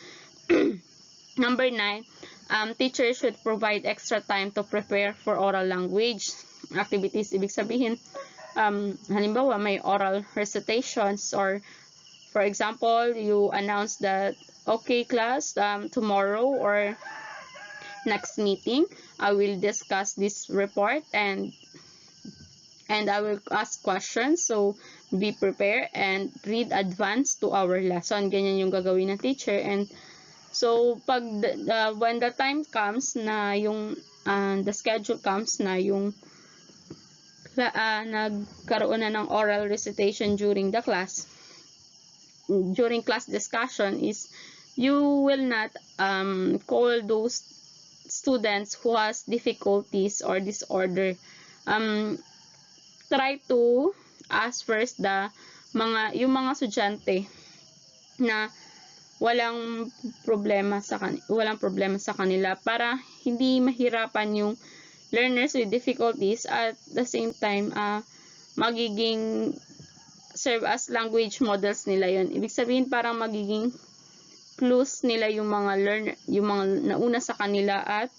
number 9, teachers should provide extra time to prepare for oral language activities. Ibig sabihin, halimbawa may oral recitations, or for example, you announce that, okay class, tomorrow or next meeting, I will discuss this report and I will ask questions. So, be prepared and read advance to our lesson. Ganyan yung gagawin ng teacher. And so, pag when the time comes na yung the schedule comes na yung nagkaroon na ng oral recitation during the class, during class discussion, is you will not call those students who has difficulties or disorder. Try to ask first yung mga estudyante na walang problema sa kanila para hindi mahirapan yung learners with difficulties, at the same time magiging serve as language models nila yon. Ibig sabihin parang magiging clues nila yung mga yung mga nauna sa kanila, at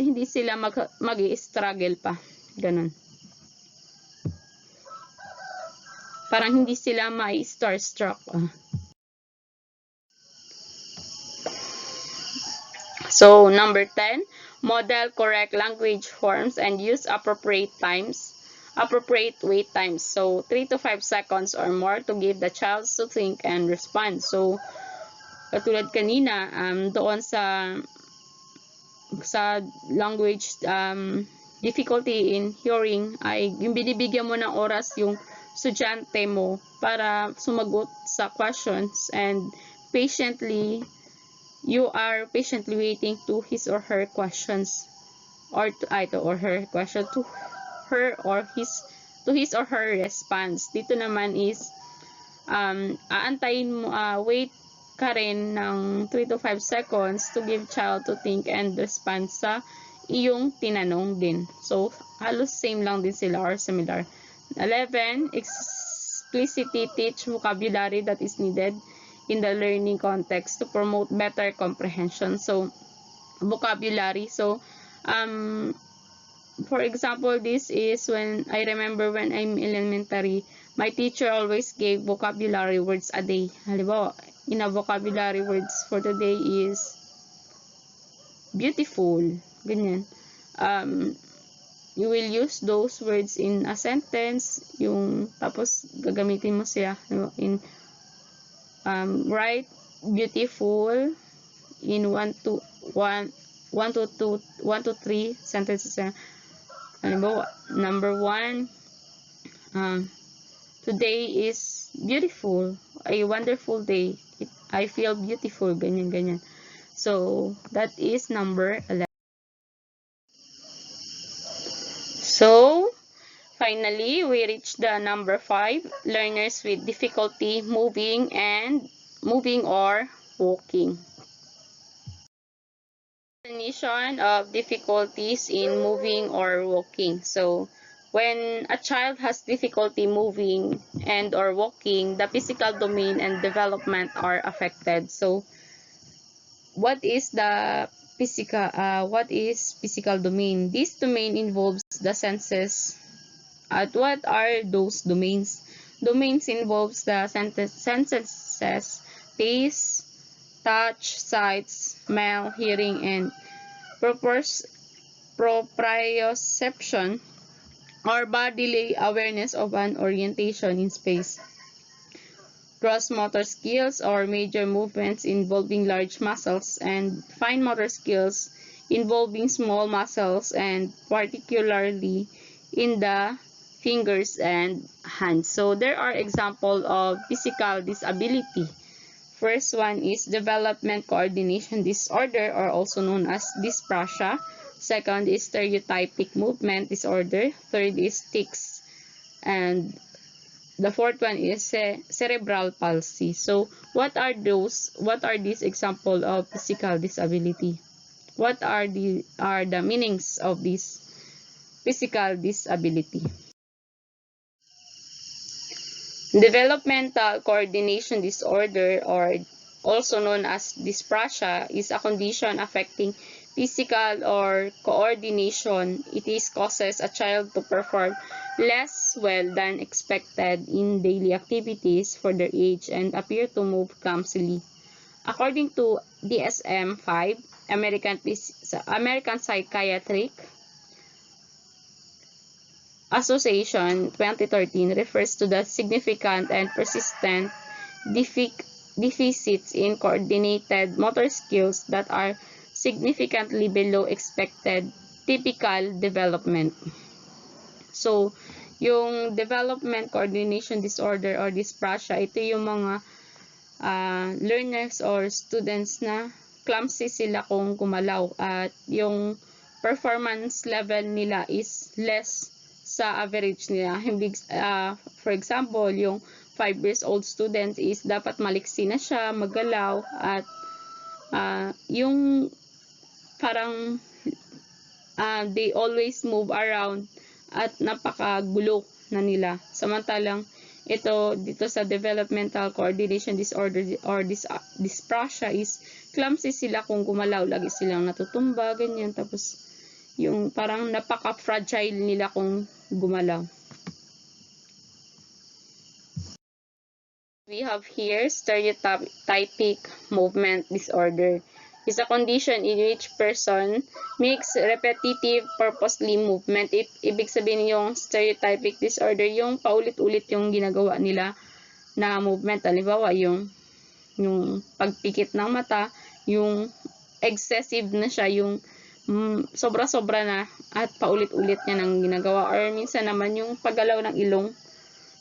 hindi sila mag-i-struggle pa. Ganun. Parang hindi sila ma-starstruck. So, number 10, model correct language forms and use appropriate wait times. So, 3 to 5 seconds or more to give the child to think and respond. So, katulad kanina, doon sa language difficulty in hearing, ay yung binibigyan mo ng oras yung estudyante mo para sumagot sa questions, and you are patiently waiting to his or her questions, or to his or her response. Dito naman is aantayin mo, wait ka rin ng 3 to 5 seconds to give child to think and respond sa iyong tinanong din. So, halos same lang din sila or similar. 11, explicitly teach vocabulary that is needed in the learning context to promote better comprehension. So, vocabulary. So, for example, this is when I remember when I'm elementary, my teacher always gave vocabulary words a day. Halimbawa, in a vocabulary words for the day is beautiful. Ganyan. You will use those words in a sentence, tapos gagamitin mo siya in write beautiful in 1 to 3 sentences. Halimbawa, number 1, today is beautiful, a wonderful day, I feel beautiful, ganyan. So, that is number 11. So, finally, we reached the number 5, learners with difficulty moving or walking. Definition of difficulties in moving or walking. So, when a child has difficulty moving and or walking, the physical domain and development are affected. So, what is physical domain? This domain involves the senses. At what are those domains? Domains involves the senses, taste, touch, sight, smell, hearing, and proprioception, or bodily awareness of an orientation in space. Gross motor skills or major movements involving large muscles, and fine motor skills involving small muscles, and particularly in the fingers and hands. So there are examples of physical disability. First one is development coordination disorder, or also known as dyspraxia. Second is stereotypic movement disorder. Third is tics. And the fourth one is cerebral palsy. So what are these examples of physical disability? What are the meanings of this physical disability? Developmental coordination disorder, or also known as dyspraxia, is a condition affecting physical or coordination. It causes a child to perform less well than expected in daily activities for their age and appear to move clumsily. According to DSM-5, American Psychiatric Association 2013 refers to the significant and persistent deficits in coordinated motor skills that are significantly below expected typical development. So, yung development coordination disorder or dyspraxia, ito yung mga learners or students na clumsy sila kung gumalaw at yung performance level nila is less sa average nila. For example, yung 5 years old student is dapat maliksi na siya, magalaw, at yung parang they always move around at napakagulo na nila. Samantalang ito dito sa developmental coordination disorder or dyspraxia is clumsy sila kung gumalaw, lagi silang natutumba, ganyan, tapos yung parang napaka-fragile nila kung gumalaw. We have here stereotypic movement disorder. Is a condition in which person makes repetitive purposely movement. Ibig sabihin yung stereotypic disorder, yung paulit-ulit yung ginagawa nila na movement. Halimbawa, yung pagpikit ng mata, yung excessive na siya, yung sobra-sobra na at paulit-ulit niya nang ginagawa. Or minsan naman yung paggalaw ng ilong,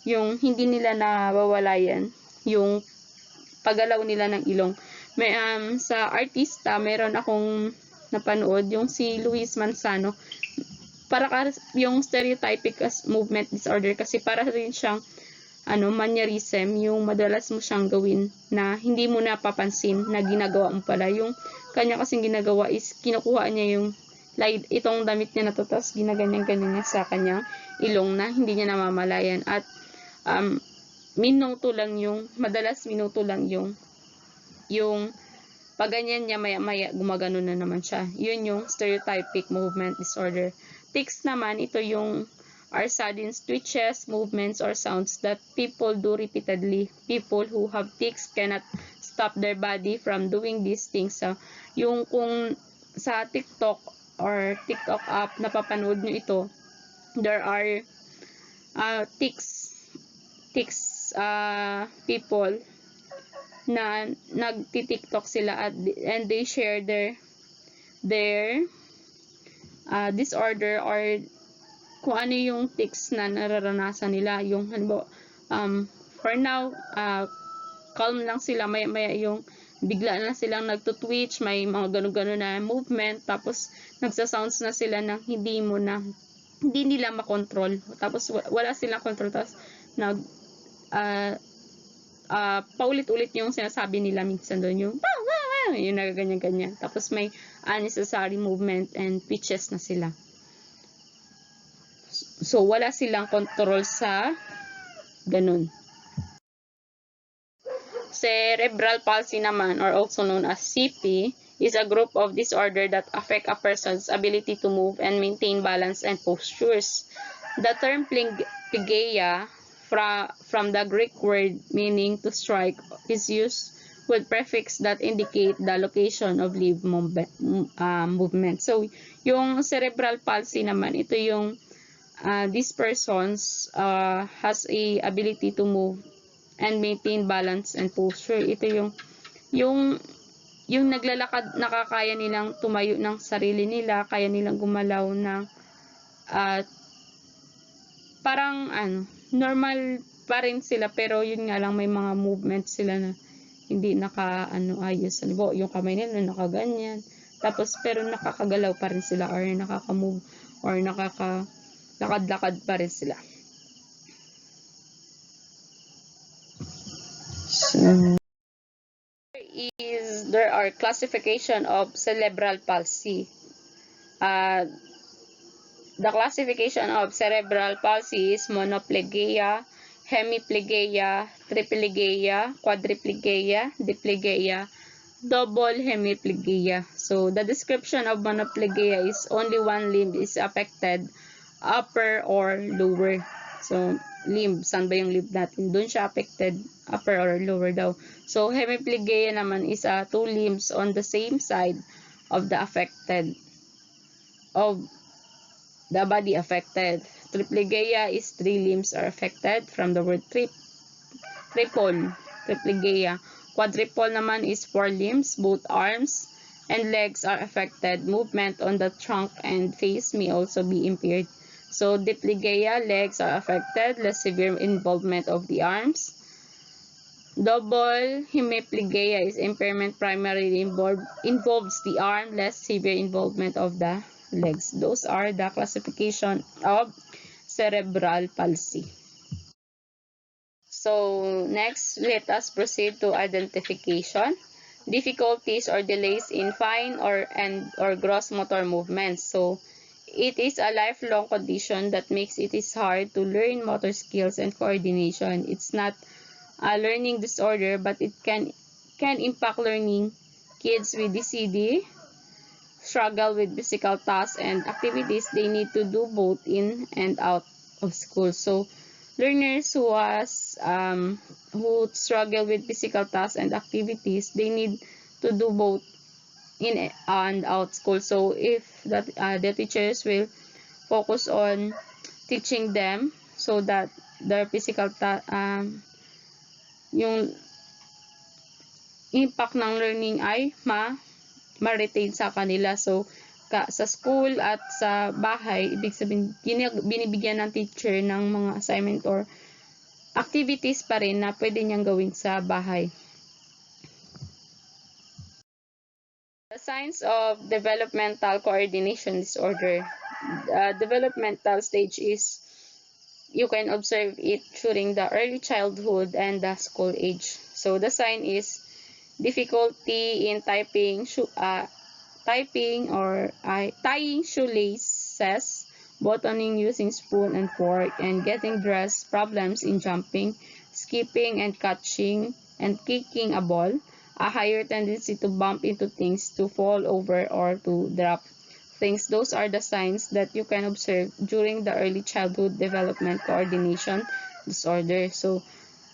yung hindi nila nawawalayan, yung paggalaw nila ng ilong. May sa artista, meron akong napanood yung si Luis Manzano. Para yung stereotypic movement disorder kasi para rin siyang mannerism, yung madalas mo siyang gawin na hindi mo napapansin na ginagawa mo pala. Yung kanya kasing ginagawa is kinukuha niya yung itong damit niya na to, tapos ginaganyan-ganyan niya sa kanyang ilong na hindi niya namamalayan. At madalas minuto lang yung pagganyan niya, maya-maya gumagano na naman siya. Yun yung stereotypic movement disorder. Tics naman, ito yung are sudden twitches, movements, or sounds that people do repeatedly. People who have tics cannot stop their body from doing these things. So, yung kung sa TikTok or TikTok app, napapanood nyo ito, there are tics people na nagti-TikTok sila and they share their disorder or kung ano yung tics na nararanasan nila. Yung for now, calm lang sila, maya yung bigla na silang nagtutwitch, may mga gano-gano na movement, tapos nagsasounds na sila na hindi nila makontrol, tapos wala silang control, tapos paulit-ulit yung sinasabi nila minsan doon, yung nagaganyan-ganyan, tapos may unnecessary movement and twitches na sila. So wala silang control sa ganun. Cerebral palsy naman, or also known as CP, is a group of disorder that affect a person's ability to move and maintain balance and postures. The term plygeia, from the Greek word meaning to strike, is used with prefix that indicate the location of limb movement. So, yung cerebral palsy naman, ito yung these persons has a ability to move and maintain balance and posture. Ito yung yung naglalakad, nakakaya nilang tumayo ng sarili nila, kaya nilang gumalaw ng parang normal pa rin sila, pero yun nga lang may mga movements sila na hindi ayos. Halimbawa, yung kamay nila nakaganyan. Tapos pero nakakagalaw pa rin sila, or nakaka-move, or nakakalakad-lakad pa rin sila. So, there are classification of cerebral palsy. The classification of cerebral palsy is monoplegia, hemiplegia, triplegia, quadriplegia, diplegia, double hemiplegia. So, the description of monoplegia is only one limb is affected, upper or lower. So, limb, saan ba yung limb natin? Doon siya affected, upper or lower daw. So, hemiplegia naman is two limbs on the same side of the affected, of the body affected. Triplegia is three limbs are affected, from the word triple, triplegia. Quadruple naman is four limbs, both arms and legs are affected. Movement on the trunk and face may also be impaired. So, diplegia, legs are affected, less severe involvement of the arms. Double hemiplegia is impairment primarily involves the arm, less severe involvement of the legs. Those are the classification of cerebral palsy. So, next, let us proceed to identification. Difficulties or delays in fine or gross motor movements. So, it is a lifelong condition that makes it is hard to learn motor skills and coordination. It's not a learning disorder, but it can impact learning. Kids with DCD struggle with physical tasks and activities they need to do both in and out of school. So, learners who struggle with physical tasks and activities, they need to do both in and out school. So, if the teachers will focus on teaching them so that their physical yung impact ng learning ay ma-retain sa kanila. So, sa school at sa bahay, ibig sabihin, binibigyan ng teacher ng mga assignment or activities pa rin na pwede niyang gawin sa bahay. The signs of developmental coordination disorder. The developmental stage is, you can observe it during the early childhood and the school age. So, the sign is difficulty in tying shoelaces, buttoning using spoon and fork, and getting dressed, problems in jumping, skipping and catching and kicking a ball, a higher tendency to bump into things, to fall over or to drop things. Those are the signs that you can observe during the early childhood development coordination disorder. So,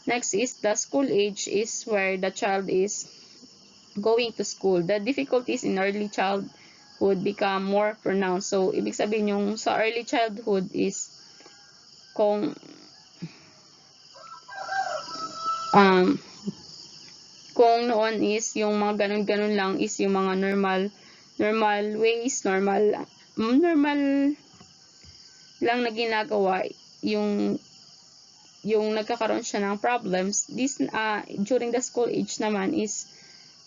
next is the school age, is where the child is going to school. The difficulties in early childhood become more pronounced. So, ibig sabihin yung sa early childhood is kung noon is yung mga ganun-ganun lang is yung mga normal ways, normal lang na ginagawa, yung nagkakaroon siya ng problems. This during the school age naman is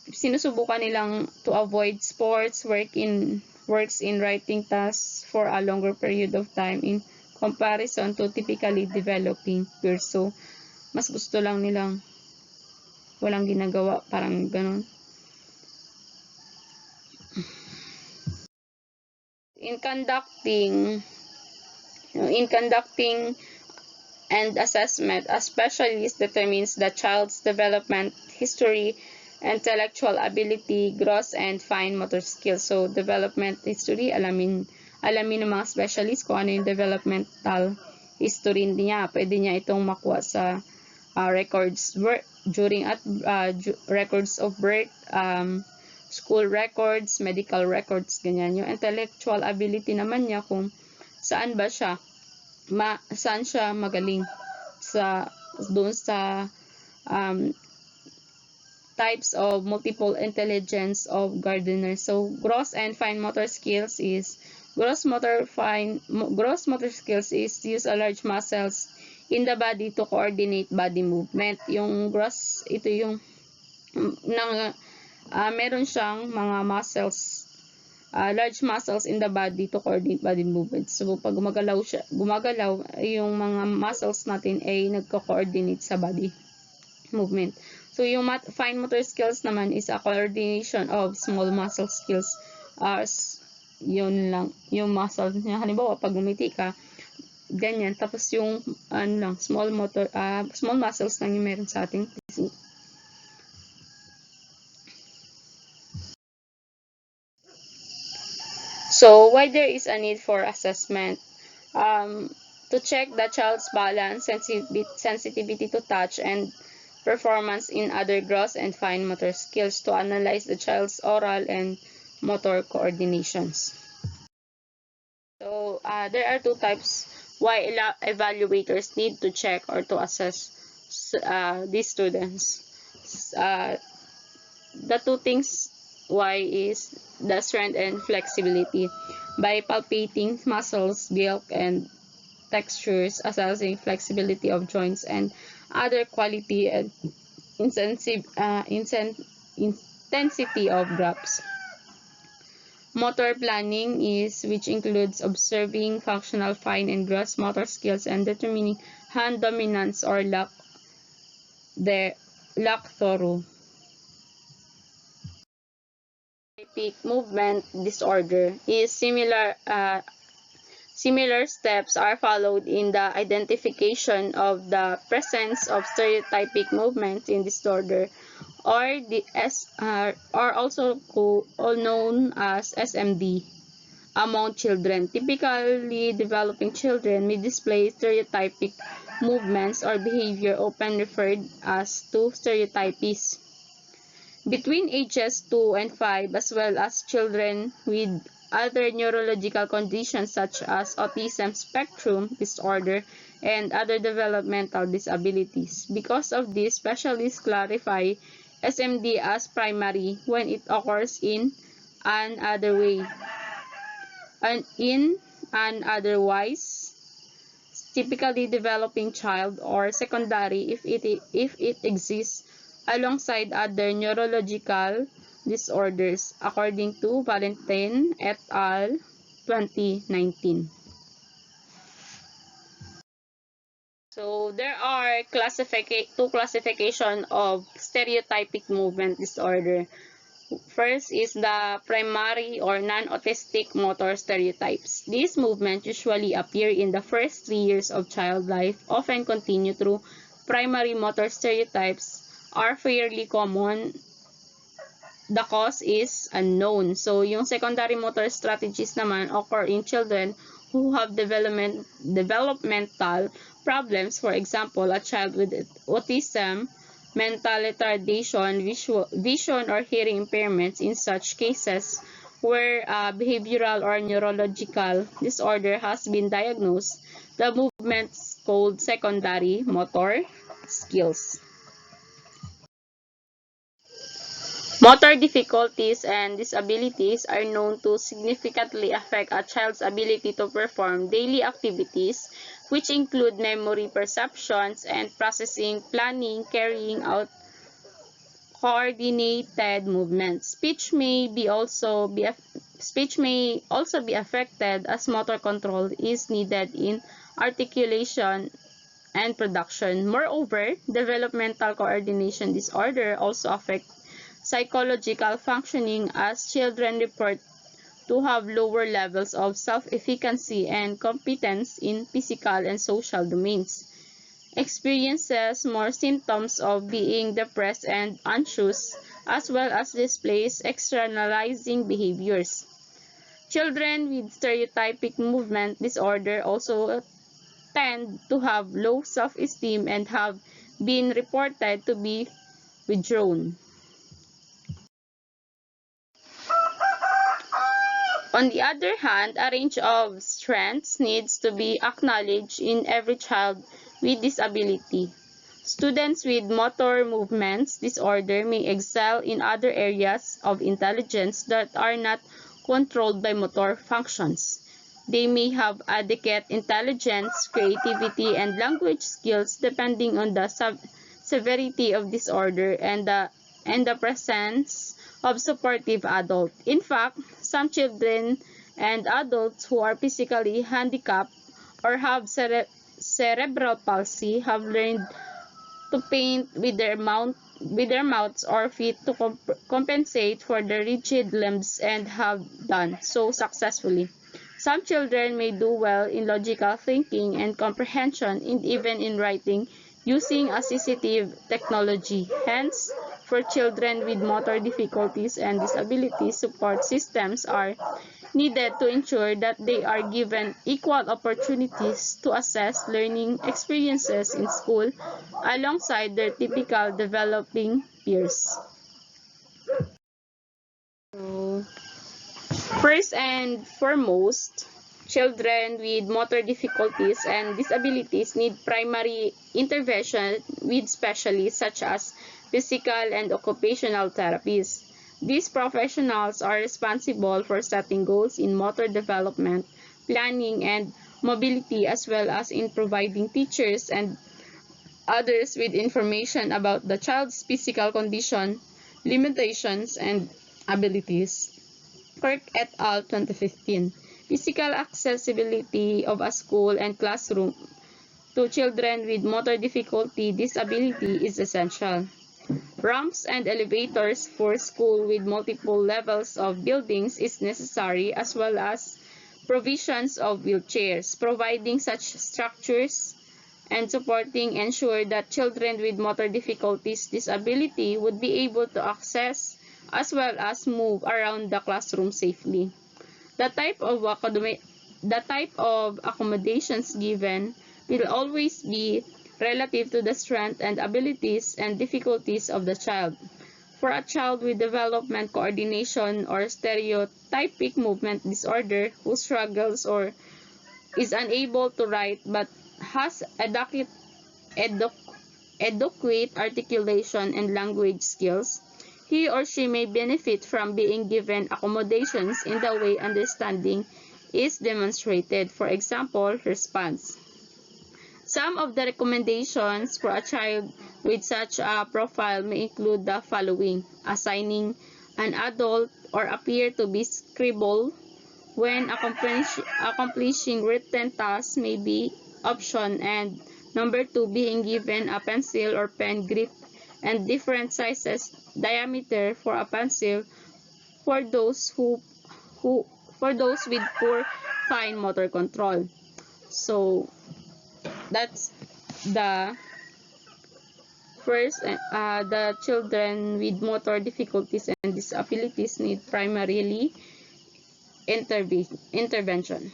sinusubukan nilang to avoid sports, works in writing tasks for a longer period of time in comparison to typically developing peers. So, mas gusto lang nilang walang ginagawa, parang ganun. In conducting and assessment. A specialist determines the child's development history, intellectual ability, gross and fine motor skills. So, development history, alamin ng mga specialist kung ano yung developmental history niya. Pwede niya itong makuha sa records records of birth, school records, medical records, ganyan. Yung intellectual ability naman niya kung saan ba siya saan siya magaling doon sa types of multiple intelligence of gardener. So gross and fine motor skills is gross motor skills is use a large muscles in the body to coordinate body movement. Yung gross, ito yung meron siyang mga muscles, large muscles in the body to coordinate body movement. So pag gumagalaw yung mga muscles natin ay nagko-coordinate sa body movement. So yung fine motor skills naman is a coordination of small muscle skills. Yun lang, yung muscle niya. Halimbawa, pag umiti ka, ganyan. Tapos yung small muscles lang yung meron sa ating PC. So why there is a need for assessment? To check the child's balance, sensitivity to touch, and performance in other gross and fine motor skills, to analyze the child's oral and motor coordinations. So there are two types why evaluators need to check or to assess these students. The two things why is the strength and flexibility. By palpating muscles, bulk, and textures, assessing flexibility of joints and other quality and intensity of graphs. Motor planning is which includes observing functional fine and gross motor skills and determining hand dominance or lack thereof. Peak movement disorder is similar steps are followed in the identification of the presence of stereotypic movement in disorder, or also known as SMD, among children. Typically, developing children may display stereotypic movements or behavior, often referred as to stereotypies. Between ages 2 and 5, as well as children with other neurological conditions such as autism spectrum disorder and other developmental disabilities. Because of this, specialists clarify SMD as primary when it occurs in an otherwise typically developing child, or secondary if it exists alongside other neurological disorders, according to Valentin et al. 2019. So there are two classifications of stereotypic movement disorder. First is the primary or non-autistic motor stereotypes. These movements usually appear in the first 3 years of child life, often continue through primary motor stereotypes are fairly common. The cause is unknown. So, yung secondary motor strategies naman occur in children who have developmental problems. For example, a child with autism, mental retardation, vision or hearing impairments. In such cases, where behavioral or neurological disorder has been diagnosed, the movements called secondary motor skills. Motor difficulties and disabilities are known to significantly affect a child's ability to perform daily activities, which include memory, perceptions, and processing, planning, carrying out coordinated movements. Speech may also be affected, as motor control is needed in articulation and production. Moreover, developmental coordination disorder also affect psychological functioning, as children report to have lower levels of self-efficacy and competence in physical and social domains. experiences more symptoms of being depressed and anxious, as well as displays externalizing behaviors. Children with stereotypic movement disorder also tend to have low self-esteem and have been reported to be withdrawn. On the other hand, a range of strengths needs to be acknowledged in every child with disability. Students with motor movements disorder may excel in other areas of intelligence that are not controlled by motor functions. They may have adequate intelligence, creativity, and language skills depending on the severity of disorder and the presence of supportive adult. In fact, some children and adults who are physically handicapped or have cerebral palsy have learned to paint with their mouths or feet to compensate for the rigid limbs and have done so successfully. Some children may do well in logical thinking and comprehension and even in writing using assistive technology. Hence, for children with motor difficulties and disabilities, support systems are needed to ensure that they are given equal opportunities to assess learning experiences in school alongside their typical developing peers. So, first and foremost, children with motor difficulties and disabilities need primary intervention with specialists such as physical and occupational therapists. These professionals are responsible for setting goals in motor development, planning, and mobility, as well as in providing teachers and others with information about the child's physical condition, limitations, and abilities. Kirk et al. 2015. Physical accessibility of a school and classroom to children with motor difficulty disability is essential. Ramps and elevators for school with multiple levels of buildings is necessary, as well as provisions of wheelchairs. Providing such structures and supporting ensure that children with motor difficulties disability would be able to access as well as move around the classroom safely. The type of accommodations given will always be relative to the strength and abilities and difficulties of the child. For a child with development coordination or stereotypic movement disorder who struggles or is unable to write but has adequate articulation and language skills, he or she may benefit from being given accommodations in the way understanding is demonstrated. For example, response. Some of the recommendations for a child with such a profile may include the following: assigning an adult or appear to be scribble when accomplishing written tasks may be option, and number 2, being given a pencil or pen grip and different sizes diameter for a pencil for those who for those with poor fine motor control. So that's the first. The children with motor difficulties and disabilities need primarily intervention.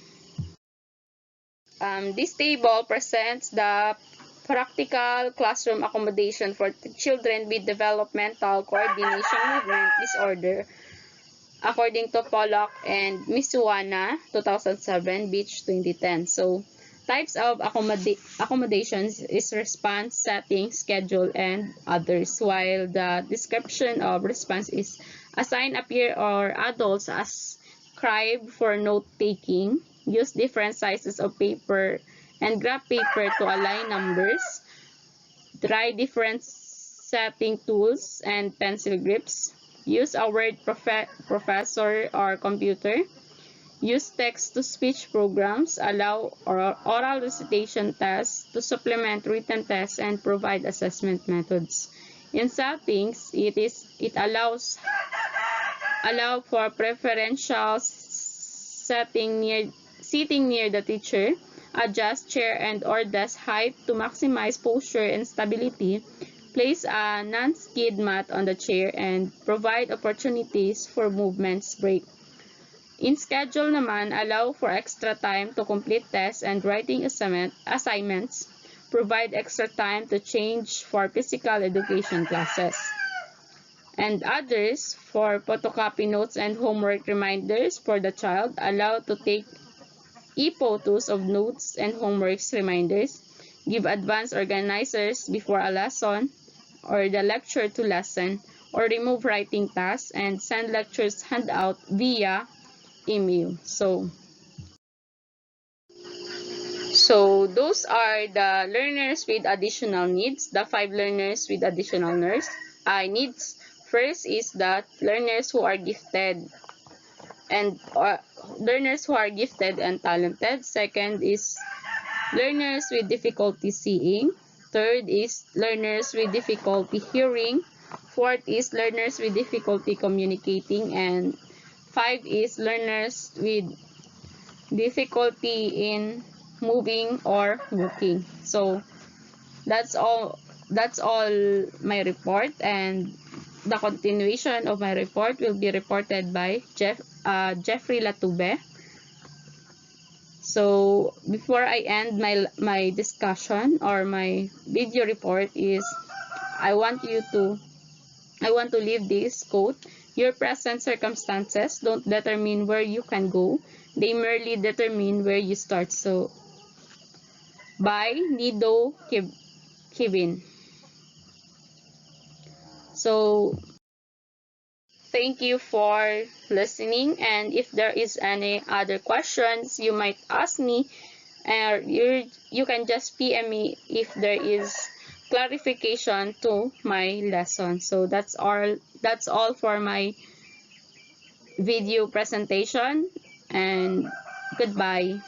This table presents the practical classroom accommodation for children with developmental coordination movement disorder according to Pollock and Misuana 2007, Beach 2010. So, types of accommodations is response, setting, schedule, and others, while the description of response is assign a peer or adults as scribe for note-taking, use different sizes of paper and graph paper to align numbers, try different setting tools and pencil grips, use a word processor or computer, use text-to-speech programs, allow oral recitation tests to supplement written tests, and provide assessment methods. In settings, it allow for preferential sitting near the teacher, adjust chair and or desk height to maximize posture and stability, place a non-skid mat on the chair, and provide opportunities for movements break. In schedule naman, allow for extra time to complete tests and writing assignments, provide extra time to change for physical education classes. And others, for photocopy notes and homework reminders for the child, allow to take e-photos of notes and homeworks reminders, give advance organizers before a lesson or the lecture to lesson, or remove writing tasks, and send lectures handout via email. So those are the learners with additional needs, the 5 learners with additional needs. First is that learners who are gifted and talented. Second is learners with difficulty seeing. Third is learners with difficulty hearing. Fourth is learners with difficulty communicating. And 5 is learners with difficulty in moving or walking. So that's all my report, and the continuation of my report will be reported by Jeffrey Latube. So before I end my discussion or my video report I want to leave this quote: your present circumstances don't determine where you can go, they merely determine where you start. So by Nido Kibin. So thank you for listening, and if there is any other questions you might ask me, or you can just PM me if there is clarification to my lesson. So that's all for my video presentation, and goodbye.